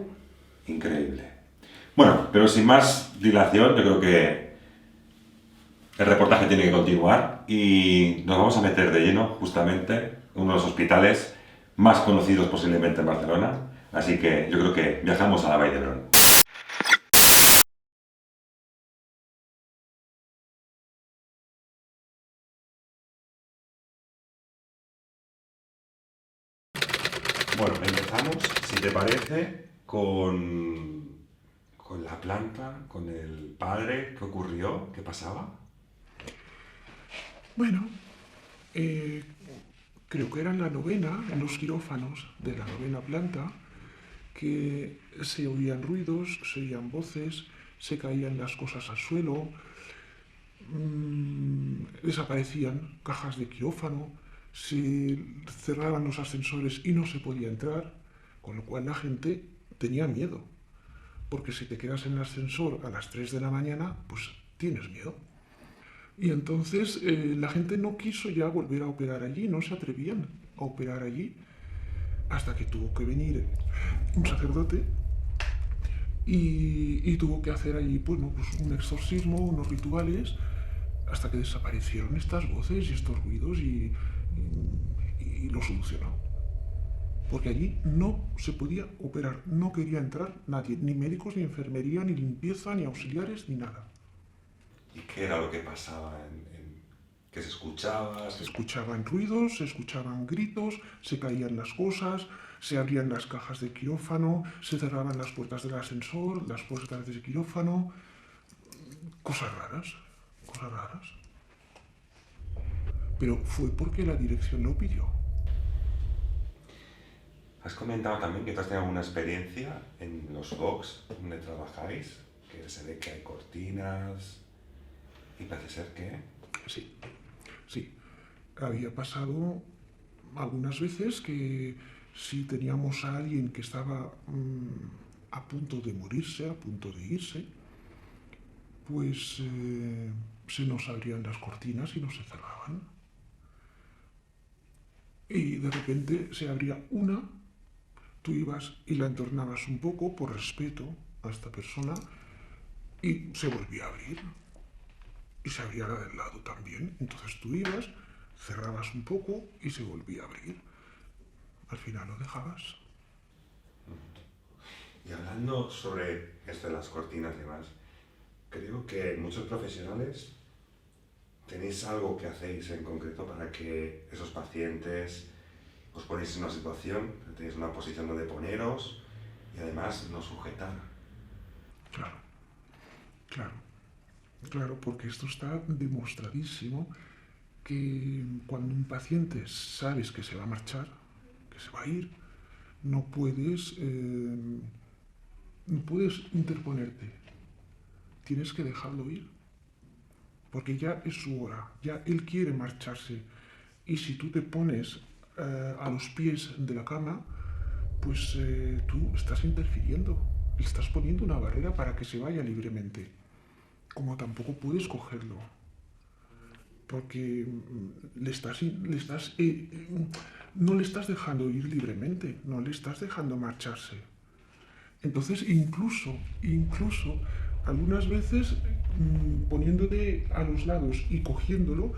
increíble. Bueno, pero sin más dilación, yo creo que el reportaje tiene que continuar y nos vamos a meter de lleno justamente en uno de los hospitales más conocidos posiblemente en Barcelona, así que yo creo que viajamos a la Vall d'Hebron. si te parece, con la planta, con el padre, ¿qué ocurrió? ¿Qué pasaba? Bueno, creo que era en la novena, en los quirófanos de la novena planta, que se oían ruidos, se oían voces, se caían las cosas al suelo, desaparecían cajas de quirófano, se cerraban los ascensores y no se podía entrar, con lo cual la gente tenía miedo, porque si te quedas en el ascensor a las 3 de la mañana, pues tienes miedo. Y entonces la gente no quiso ya volver a operar allí, no se atrevían a operar allí, hasta que tuvo que venir un sacerdote y tuvo que hacer allí pues un exorcismo, unos rituales, hasta que desaparecieron estas voces y estos ruidos y lo solucionó. Porque allí no se podía operar, no quería entrar nadie, ni médicos, ni enfermería, ni limpieza, ni auxiliares, ni nada. ¿Y qué era lo que pasaba? ¿Qué se escuchaba? Se escuchaban ruidos, se escuchaban gritos, se caían las cosas, se abrían las cajas de quirófano, se cerraban las puertas del ascensor, las puertas del quirófano. Cosas raras, cosas raras. Pero fue porque la dirección lo pidió. Has comentado también que tú has tenido alguna experiencia en los Vox, donde trabajáis, que se ve que hay cortinas y parece ser que... Sí. Había pasado algunas veces que si teníamos a alguien que estaba a punto de morirse, a punto de irse, pues se nos abrían las cortinas y no se cerraban. Y de repente se abría una, tú ibas y la entornabas un poco por respeto a esta persona y se volvía a abrir. Y se abría la del lado también. Entonces tú ibas, cerrabas un poco y se volvía a abrir. Al final lo dejabas. Y hablando sobre esto de las cortinas y demás, creo que muchos profesionales tenéis algo que hacéis en concreto para que esos pacientes os ponéis en una situación, tenéis una posición donde poneros y además no sujetar. Claro, porque esto está demostradísimo que cuando un paciente sabes que se va a marchar, que se va a ir, no puedes interponerte. Tienes que dejarlo ir. Porque ya es su hora, ya él quiere marcharse. Y si tú te pones a los pies de la cama, pues tú estás interfiriendo. Le estás poniendo una barrera para que se vaya libremente. Como tampoco puedes cogerlo. Porque no le estás dejando ir libremente, no le estás dejando marcharse. Entonces, incluso, algunas veces, poniéndote a los lados y cogiéndolo,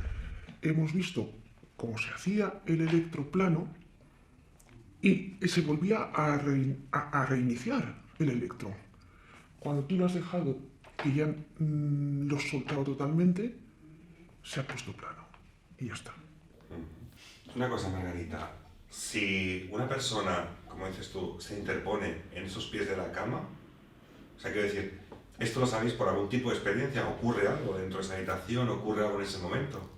hemos visto cómo se hacía el electroplano y se volvía a reiniciar el electro. Cuando tú lo has dejado y ya lo has soltado totalmente, se ha puesto plano y ya está. Una cosa, Margarita, si una persona, como dices tú, se interpone en esos pies de la cama, o sea, quiero decir, ¿esto lo sabéis por algún tipo de experiencia? ¿Ocurre algo dentro de esa habitación? ¿Ocurre algo en ese momento?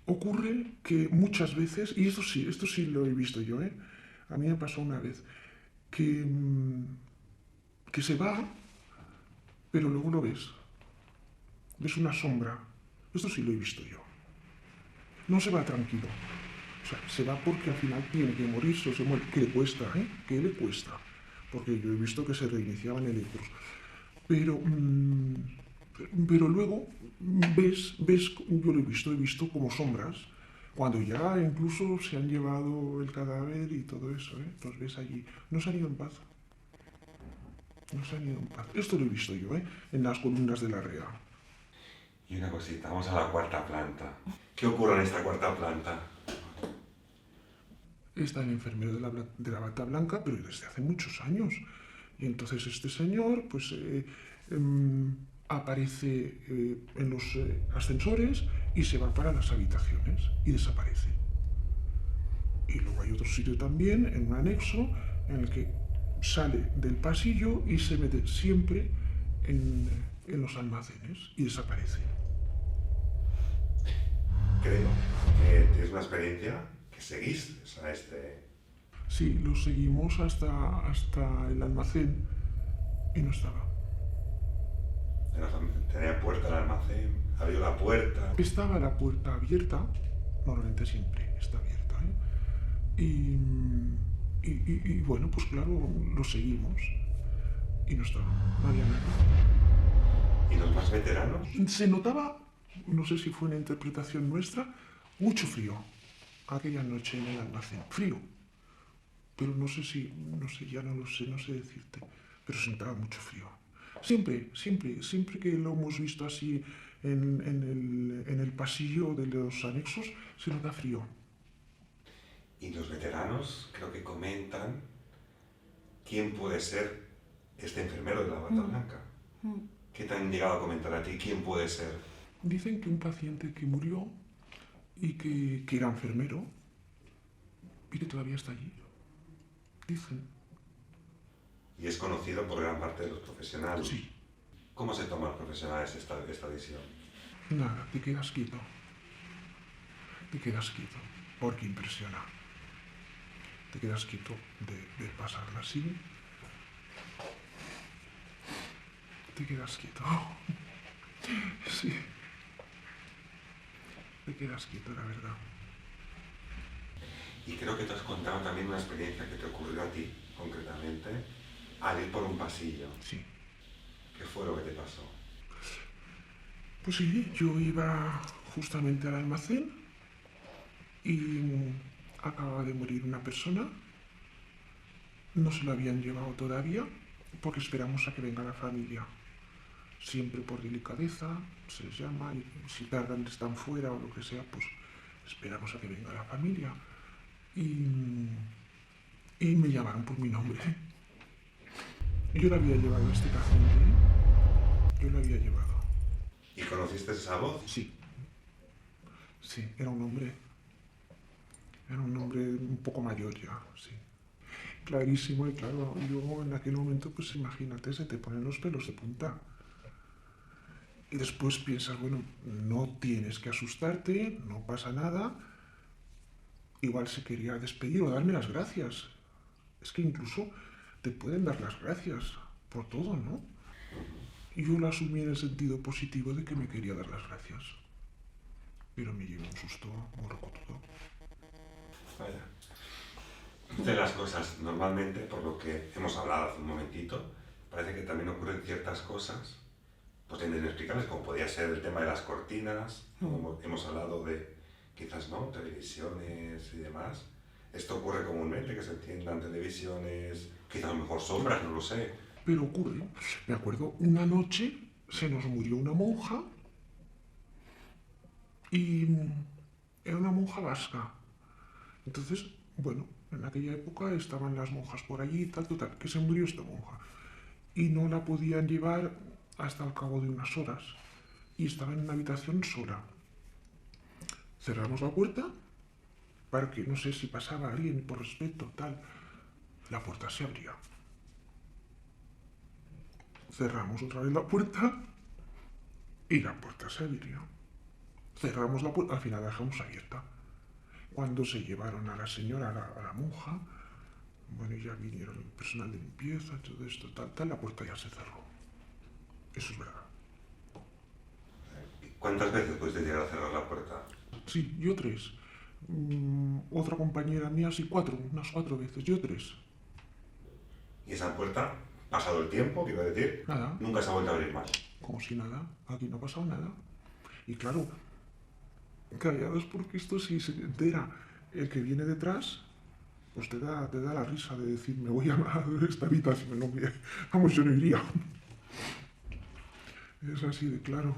Ocurre que muchas veces, y esto sí lo he visto yo, a mí me pasó una vez, que se va, pero luego lo ves. Ves una sombra. Esto sí lo he visto yo. No se va tranquilo. O sea, se va porque al final tiene que morirse o se muere. Que le cuesta, que le cuesta. Porque yo he visto que se reiniciaban electros. Pero luego ves, yo lo he visto como sombras, cuando ya incluso se han llevado el cadáver y todo eso, los ves allí. No se han ido en paz. No se han ido en paz. Esto lo he visto yo, en las columnas de la REA. Y una cosita, vamos a la cuarta planta. ¿Qué ocurre en esta cuarta planta? Está el enfermero de la bata blanca, pero desde hace muchos años. Y entonces este señor, pues, aparece en los ascensores y se va para las habitaciones y desaparece. Y luego hay otro sitio también, en un anexo, en el que sale del pasillo y se mete siempre en los almacenes y desaparece. Creo que tienes una experiencia que seguiste a este... Sí, lo seguimos hasta el almacén y no estaba. Tenía puerta el almacén, abrió la puerta. Estaba la puerta abierta, normalmente siempre está abierta, ¿eh? Y bueno, pues claro, lo seguimos y no estaba, no había nada. ¿Y los más veteranos? Se notaba, no sé si fue una interpretación nuestra, mucho frío aquella noche en el almacén, frío. Pero no sé, ya no lo sé, no sé decirte, pero se notaba mucho frío. Siempre que lo hemos visto así en el pasillo de los anexos, se nota frío. Y los veteranos creo que comentan quién puede ser este enfermero de la bata blanca. ¿Qué te han llegado a comentar a ti? ¿Quién puede ser? Dicen que un paciente que murió y que era enfermero y que todavía está allí. Dicen. Y es conocido por gran parte de los profesionales. Sí. ¿Cómo se toman los profesionales esta visión? Nada, te quedas quieto. Te quedas quieto, porque impresiona. Te quedas quieto de pasarla así. Te quedas quieto. Sí. Te quedas quieto, la verdad. Y creo que te has contado también una experiencia que te ocurrió a ti, concretamente, al ir por un pasillo. Sí. ¿Qué fue lo que te pasó? Pues sí, yo iba justamente al almacén y acababa de morir una persona. No se lo habían llevado todavía porque esperamos a que venga la familia. Siempre por delicadeza se les llama y si tardan, están fuera o lo que sea, pues esperamos a que venga la familia. Y me llamaron por mi nombre. Yo lo había llevado a este paciente. Yo lo había llevado. ¿Y conociste esa voz? Sí. Sí, era un hombre. Era un hombre un poco mayor ya, sí. Clarísimo, y claro, yo en aquel momento, pues imagínate, se te ponen los pelos de punta. Y después piensas, bueno, no tienes que asustarte, no pasa nada. Igual se quería despedir o darme las gracias. Es que incluso te pueden dar las gracias por todo, ¿no? Y yo lo asumí en el sentido positivo de que me quería dar las gracias. Pero me llevé un susto muy rocotudo. Vaya. De las cosas, normalmente, por lo que hemos hablado hace un momentito, parece que también ocurren ciertas cosas pues inexplicables, como podía ser el tema de las cortinas, como hemos hablado de, quizás no, televisiones y demás. Esto ocurre comúnmente, que se enciendan televisiones, quizás a lo mejor sombras, no lo sé. Pero ocurre. Me acuerdo, una noche se nos murió una monja y era una monja vasca. Entonces, bueno, en aquella época estaban las monjas por allí y tal, que se murió esta monja. Y no la podían llevar hasta el cabo de unas horas. Y estaba en una habitación sola. Cerramos la puerta para que, no sé si pasaba alguien por respeto, tal. La puerta se abría. Cerramos otra vez la puerta y la puerta se abrió. Cerramos la puerta, al final la dejamos abierta. Cuando se llevaron a la señora, a la monja, bueno, ya vinieron el personal de limpieza, todo esto, tal, la puerta ya se cerró. Eso es verdad. ¿Cuántas veces pudiste llegar a cerrar la puerta? Sí, yo 3. Otra compañera mía, sí, unas 4 veces, yo 3. ¿Y esa puerta, pasado el tiempo, quiero decir, Nada. nunca se ha vuelto a abrir más? Como si nada, aquí no ha pasado nada. Y claro, callados porque esto si se entera el que viene detrás, pues te da la risa de decir, me voy a esta habitación, no, vamos, yo no iría. Es así de claro.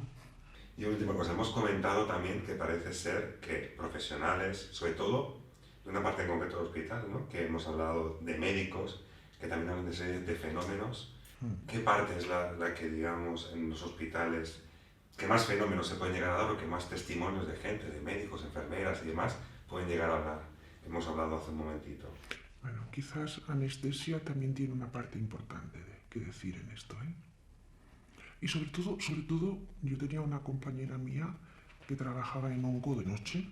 Y última cosa, hemos comentado también que parece ser que profesionales, sobre todo de una parte en concreto del hospital, ¿no? Que hemos hablado de médicos, que también hablan de series de fenómenos. ¿Qué parte es la que, digamos, en los hospitales, que más fenómenos se pueden llegar a dar o que más testimonios de gente, de médicos, enfermeras y demás, pueden llegar a hablar? hemos hablado hace un momentito. Bueno, quizás anestesia también tiene una parte importante que decir en esto, ¿eh? Y sobre todo, yo tenía una compañera mía que trabajaba en onco de noche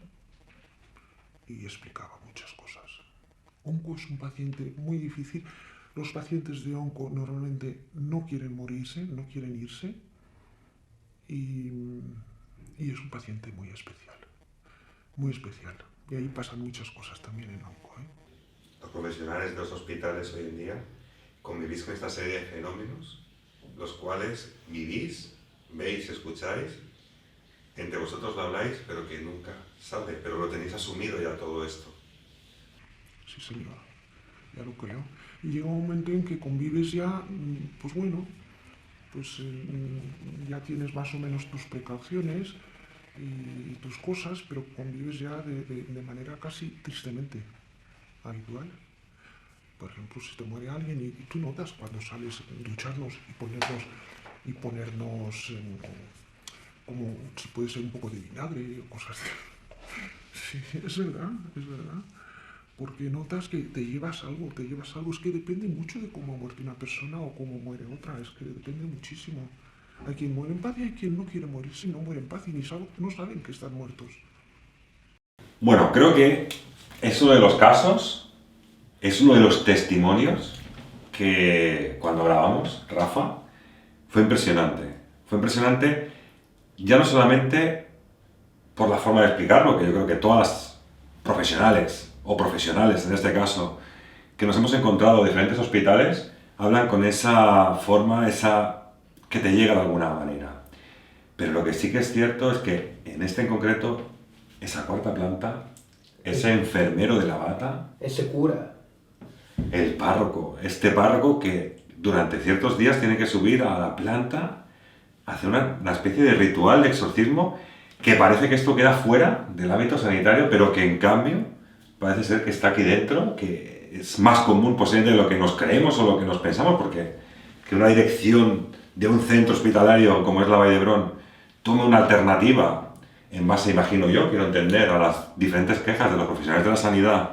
y explicaba muchas cosas. Onco es un paciente muy difícil. Los pacientes de onco normalmente no quieren morirse, no quieren irse y es un paciente muy especial, muy especial. Y ahí pasan muchas cosas también en onco, ¿eh? Los profesionales de los hospitales hoy en día convivís con esta serie de fenómenos, los cuales vivís, veis, escucháis, entre vosotros lo habláis, pero que nunca sale, pero lo tenéis asumido ya todo esto. Sí, señor, ya lo creo. Y llega un momento en que convives ya, pues bueno, pues ya tienes más o menos tus precauciones y tus cosas, pero convives ya de manera casi tristemente habitual. Por ejemplo, si te muere alguien y tú notas cuando sales a ducharnos y ponernos como si puede ser un poco de vinagre o cosas así. Sí, es verdad, es verdad. Porque notas que te llevas algo. Es que depende mucho de cómo ha muerto una persona o cómo muere otra, es que depende muchísimo. Hay quien muere en paz y hay quien no quiere morirse, no muere en paz y no saben que están muertos. Bueno, creo que es uno de los casos, es uno de los testimonios que cuando grabamos, Rafa, fue impresionante. Fue impresionante ya no solamente por la forma de explicarlo, que yo creo que todas las profesionales, o profesionales en este caso, que nos hemos encontrado en diferentes hospitales, hablan con esa forma, esa que te llega de alguna manera. Pero lo que sí que es cierto es que en este en concreto, esa cuarta planta, ese enfermero de la bata, Ese cura. el párroco, este párroco que durante ciertos días tiene que subir a la planta, hacer una especie de ritual de exorcismo, que parece que esto queda fuera del ámbito sanitario, pero que en cambio parece ser que está aquí dentro, que es más común posiblemente de lo que nos creemos o lo que nos pensamos, porque que una dirección de un centro hospitalario como es la Vall d'Hebron tome una alternativa en base, imagino yo, quiero entender, a las diferentes quejas de los profesionales de la sanidad,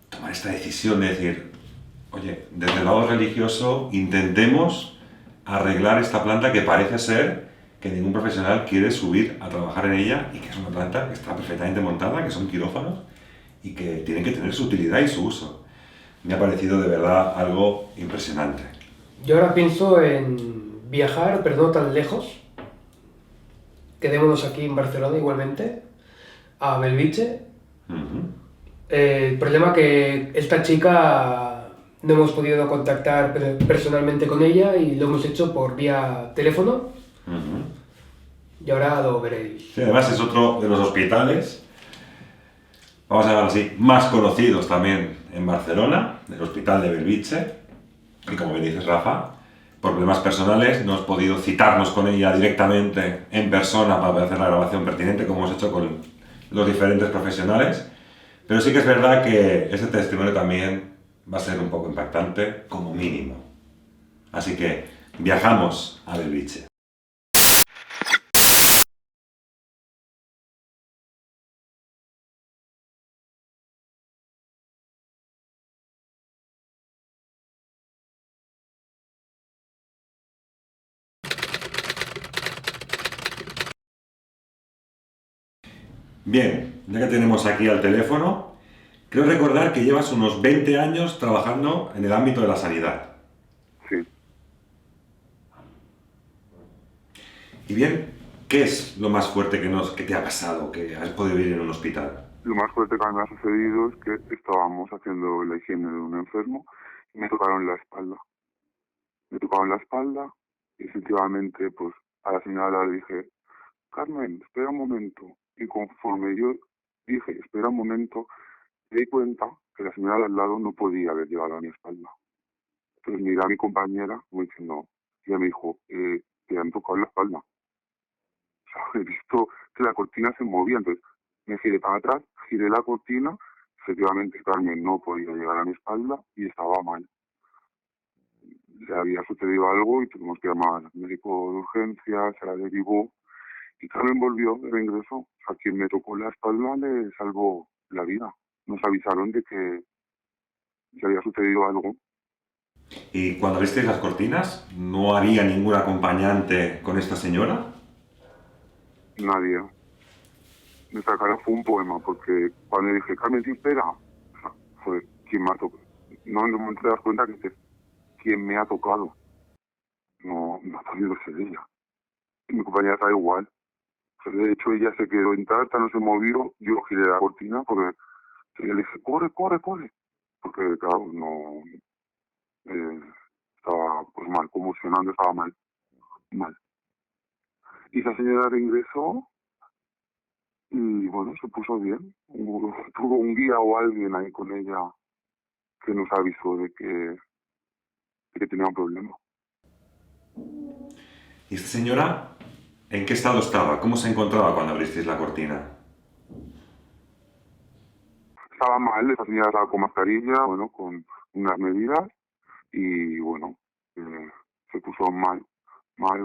tomar esta decisión de decir, oye, desde el lado religioso intentemos arreglar esta planta que parece ser que ningún profesional quiere subir a trabajar en ella y que es una planta que está perfectamente montada, que son quirófanos y que tienen que tener su utilidad y su uso. Me ha parecido de verdad algo impresionante. Yo ahora pienso en viajar, pero no tan lejos. Quedémonos aquí en Barcelona igualmente, a Belviche. El problema que esta chica no hemos podido contactar personalmente con ella y lo hemos hecho por vía teléfono. Y ahora lo veréis. Sí, además es otro de los hospitales, vamos a llamarlo así, más conocidos también en Barcelona, el Hospital de Belviche. Y como bien dices, Rafa, por problemas personales no hemos podido citarnos con ella directamente en persona para hacer la grabación pertinente, como hemos hecho con los diferentes profesionales. Pero sí que es verdad que este testimonio también va a ser un poco impactante, como mínimo. Así que viajamos a Belviche. Bien, ya que tenemos aquí al teléfono, creo recordar que llevas unos 20 años trabajando en el ámbito de la sanidad. Sí. Y bien, ¿qué es lo más fuerte que te ha pasado, que has podido vivir en un hospital? Lo más fuerte que a mí me ha sucedido es que estábamos haciendo la higiene de un enfermo y me tocaron la espalda. Me tocaron la espalda y efectivamente pues a la señora le dije, Carmen, espera un momento. Y conforme yo dije, espera un momento, me di cuenta que la señora de al lado no podía haber llevado a mi espalda. Entonces miré a mi compañera como diciendo, y ella me dijo, te han tocado la espalda. O sea, he visto que la cortina se movía, entonces me giré para atrás, giré la cortina, efectivamente Carmen no podía llegar a mi espalda y estaba mal. Le había sucedido algo y tuvimos que llamar al médico de urgencia, se la derivó y Carmen volvió, regresó. A quien me tocó la espalda le salvó la vida. nos avisaron de que había sucedido algo. Y cuando abristeis las cortinas, ¿no había ningún acompañante con esta señora? Nadie. Nuestra cara fue un poema, porque cuando dije, Carmen, sí, espera, fue quien me ha tocado. No, en un momento te das cuenta que es quien me ha tocado. No ha podido ser ella. Y mi compañera está igual. O sea, de hecho, ella se quedó intacta, no se movió. Yo giré la cortina porque le dije, corre, corre, corre. Porque, claro, no... estaba pues mal, convulsionando, estaba mal. Y la señora reingresó y, bueno, se puso bien. Tuvo un guía o alguien ahí con ella que nos avisó de que tenía un problema. ¿Y esta señora en qué estado estaba? ¿Cómo se encontraba cuando abristeis la cortina? Estaba mal, esa señora estaba con mascarilla, bueno, con unas medidas y, bueno, se puso mal,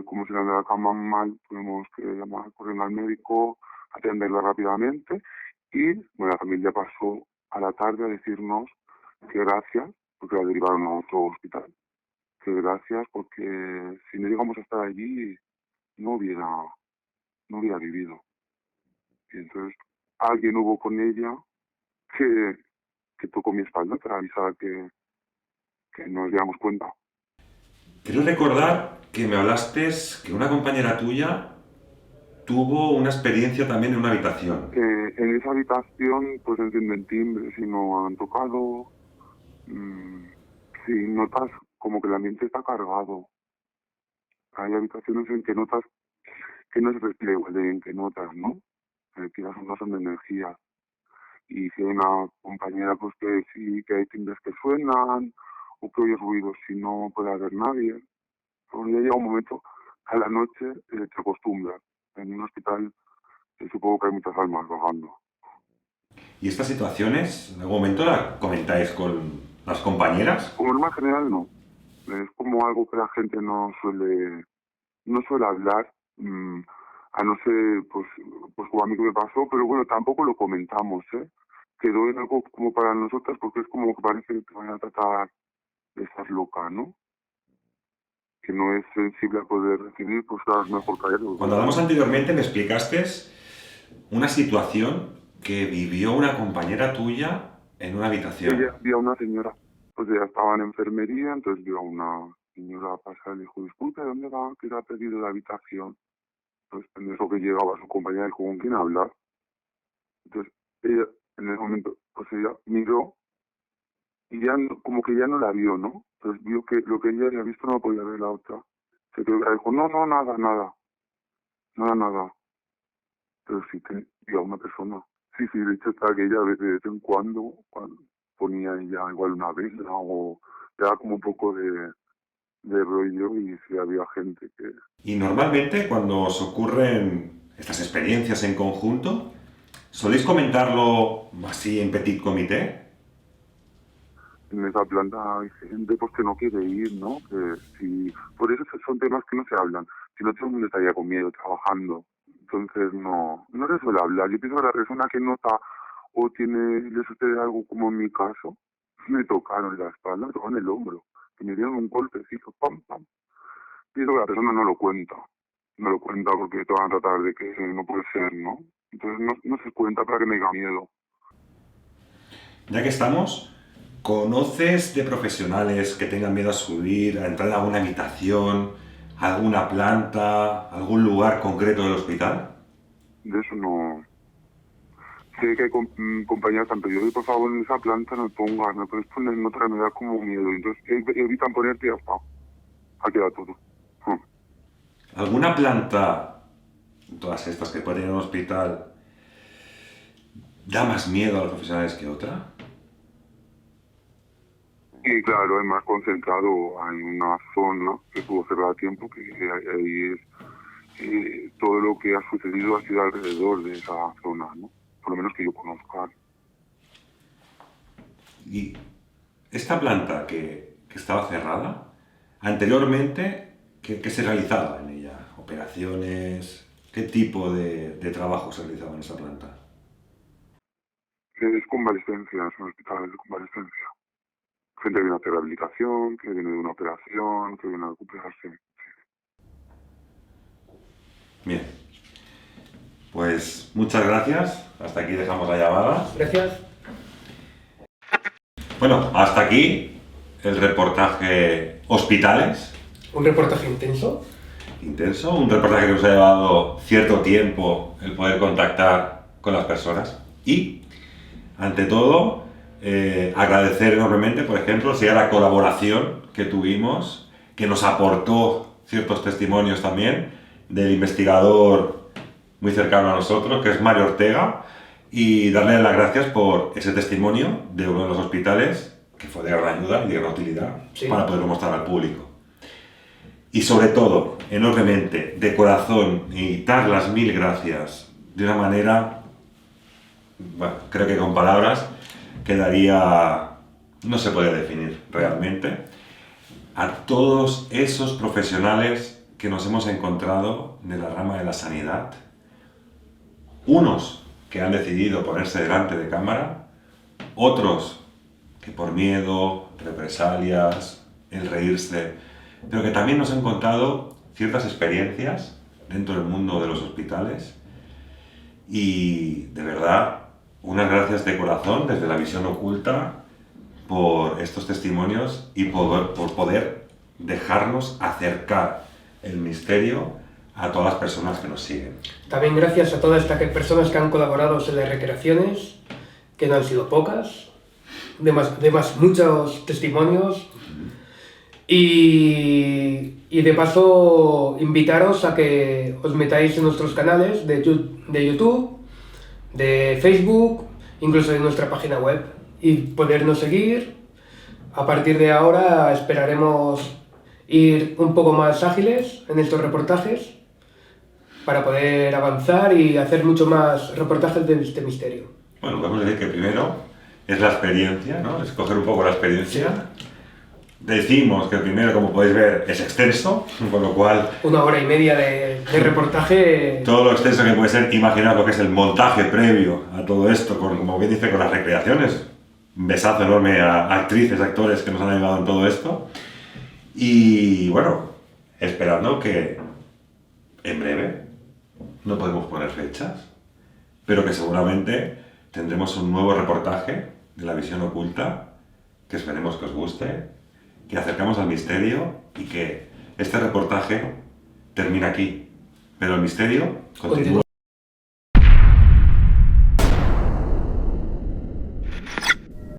como si la de la cama mal, tuvimos que llamar corriendo al médico, atenderla rápidamente y, bueno, la familia pasó a la tarde a decirnos que gracias, porque la derivaron a otro hospital, que gracias porque si no llegamos a estar allí no hubiera vivido. Y entonces alguien hubo con ella que tocó mi espalda para avisar que nos diéramos cuenta. Quiero recordar que me hablaste que una compañera tuya tuvo una experiencia también en una habitación. En esa habitación pues encienden timbres y no han tocado. Sí, notas como que el ambiente está cargado. Hay habitaciones en que notas que no es reflejo, en que notas, ¿no? Que las ondas son de energía. Y si hay una compañera pues que sí, que hay timbres que suenan o que oye ruidos si no puede haber nadie. Pero ya llega un momento, a la noche te acostumbras. En un hospital supongo que hay muchas almas vagando. ¿Y estas situaciones en algún momento las comentáis con las compañeras? Como norma general no. Es como algo que la gente no suele hablar, a no ser pues como a mí que me pasó, pero bueno, tampoco lo comentamos, ¿eh? Quedó en algo como para nosotras porque es como que parece que te van a tratar de estar loca, ¿no? Que no es sensible a poder recibir, pues claro, es mejor callarlo. Cuando hablamos anteriormente me explicaste una situación que vivió una compañera tuya en una habitación. Ella vio a una señora, pues ella estaba en enfermería, entonces vio a una señora pasar y le dijo, disculpe, ¿dónde va? Que le ha pedido la habitación. Entonces en eso que llegaba su compañera dijo, ¿con quién hablar? Entonces ella, en ese momento, pues ella miró y ya como que ya no la vio, ¿no? Entonces vio que lo que ella había visto no lo podía ver la otra. Se quedó y dijo, no, nada. Pero sí que vio a una persona. Sí, de hecho está que ella de vez en cuando ponía ella igual una vela o le daba como un poco de rollo y sí había gente que... Y normalmente cuando os ocurren estas experiencias en conjunto, ¿soléis comentarlo así en petit comité? En esa planta hay gente pues que no quiere ir, ¿no? Que si, por eso son temas que no se hablan. Si no, todo el mundo estaría con miedo, trabajando. Entonces no se suele hablar. Yo pienso que la persona que nota o le sucede algo como en mi caso, me tocaron la espalda, me tocaron el hombro, que me dieron un golpecito, pam. Pienso que la persona no lo cuenta porque te van a tratar de que no puede ser, ¿no? Entonces no se cuenta para que me diga miedo. Ya que estamos, ¿conoces de profesionales que tengan miedo a subir, a entrar a alguna habitación, a alguna planta, algún lugar concreto del hospital? De eso no... Sé que hay compañeras que han pedido, por favor, en esa planta no me pongas, me puedes poner en otra, me da como miedo. Entonces evitan ponerte y ya está. Ha quedado todo. ¿Alguna planta, todas estas que puede tener un hospital, da más miedo a los profesionales que otra? Y claro, es más concentrado, hay una zona que estuvo cerrada a tiempo, que ahí es todo lo que ha sucedido ha sido alrededor de esa zona, ¿no? Por lo menos que yo conozca. Y esta planta que estaba cerrada, anteriormente, ¿qué se realizaba en ella? ¿Operaciones? ¿Qué tipo de trabajo se realizaba en esa planta? Es convalescencia, son hospitales de convalescencia. Gente que viene a hacer rehabilitación, que viene de una operación, que viene a recuperarse. Bien. Pues muchas gracias. Hasta aquí dejamos la llamada. Gracias. Bueno, hasta aquí el reportaje Hospitales. Un reportaje intenso. Intenso, un reportaje que nos ha llevado cierto tiempo el poder contactar con las personas y, ante todo, agradecer enormemente, por ejemplo, a la colaboración que tuvimos, que nos aportó ciertos testimonios también del investigador muy cercano a nosotros, que es Mario Ortega, y darle las gracias por ese testimonio de uno de los hospitales que fue de gran ayuda y de gran utilidad para poderlo mostrar al público. Y sobre todo, enormemente, de corazón, y dar las mil gracias de una manera, bueno, creo que con palabras quedaría, no se puede definir realmente, a todos esos profesionales que nos hemos encontrado de la rama de la sanidad, unos que han decidido ponerse delante de cámara, otros que por miedo, represalias, el reírse, pero que también nos han contado ciertas experiencias dentro del mundo de los hospitales y, de verdad, unas gracias de corazón desde la visión oculta por estos testimonios y por poder dejarnos acercar el misterio a todas las personas que nos siguen. También gracias a todas estas personas que han colaborado en las recreaciones, que no han sido pocas, muchos testimonios. Y de paso, invitaros a que os metáis en nuestros canales de YouTube, de Facebook, incluso en nuestra página web, y podernos seguir. A partir de ahora esperaremos ir un poco más ágiles en estos reportajes para poder avanzar y hacer mucho más reportajes de este misterio. Bueno, podemos decir que primero es la experiencia, ¿no? Es coger un poco la experiencia. Sí. Decimos que el primero, como podéis ver, es extenso, con lo cual... 1 hora y media de reportaje... Todo lo extenso que puede ser, imaginar lo que es el montaje previo a todo esto, como bien dice, con las recreaciones. Un besazo enorme a actrices, actores que nos han ayudado en todo esto. Y bueno, esperando que en breve, no podemos poner fechas, pero que seguramente tendremos un nuevo reportaje de la visión oculta, que esperemos que os guste, que acercamos al misterio y que este reportaje termina aquí, pero el misterio continúa.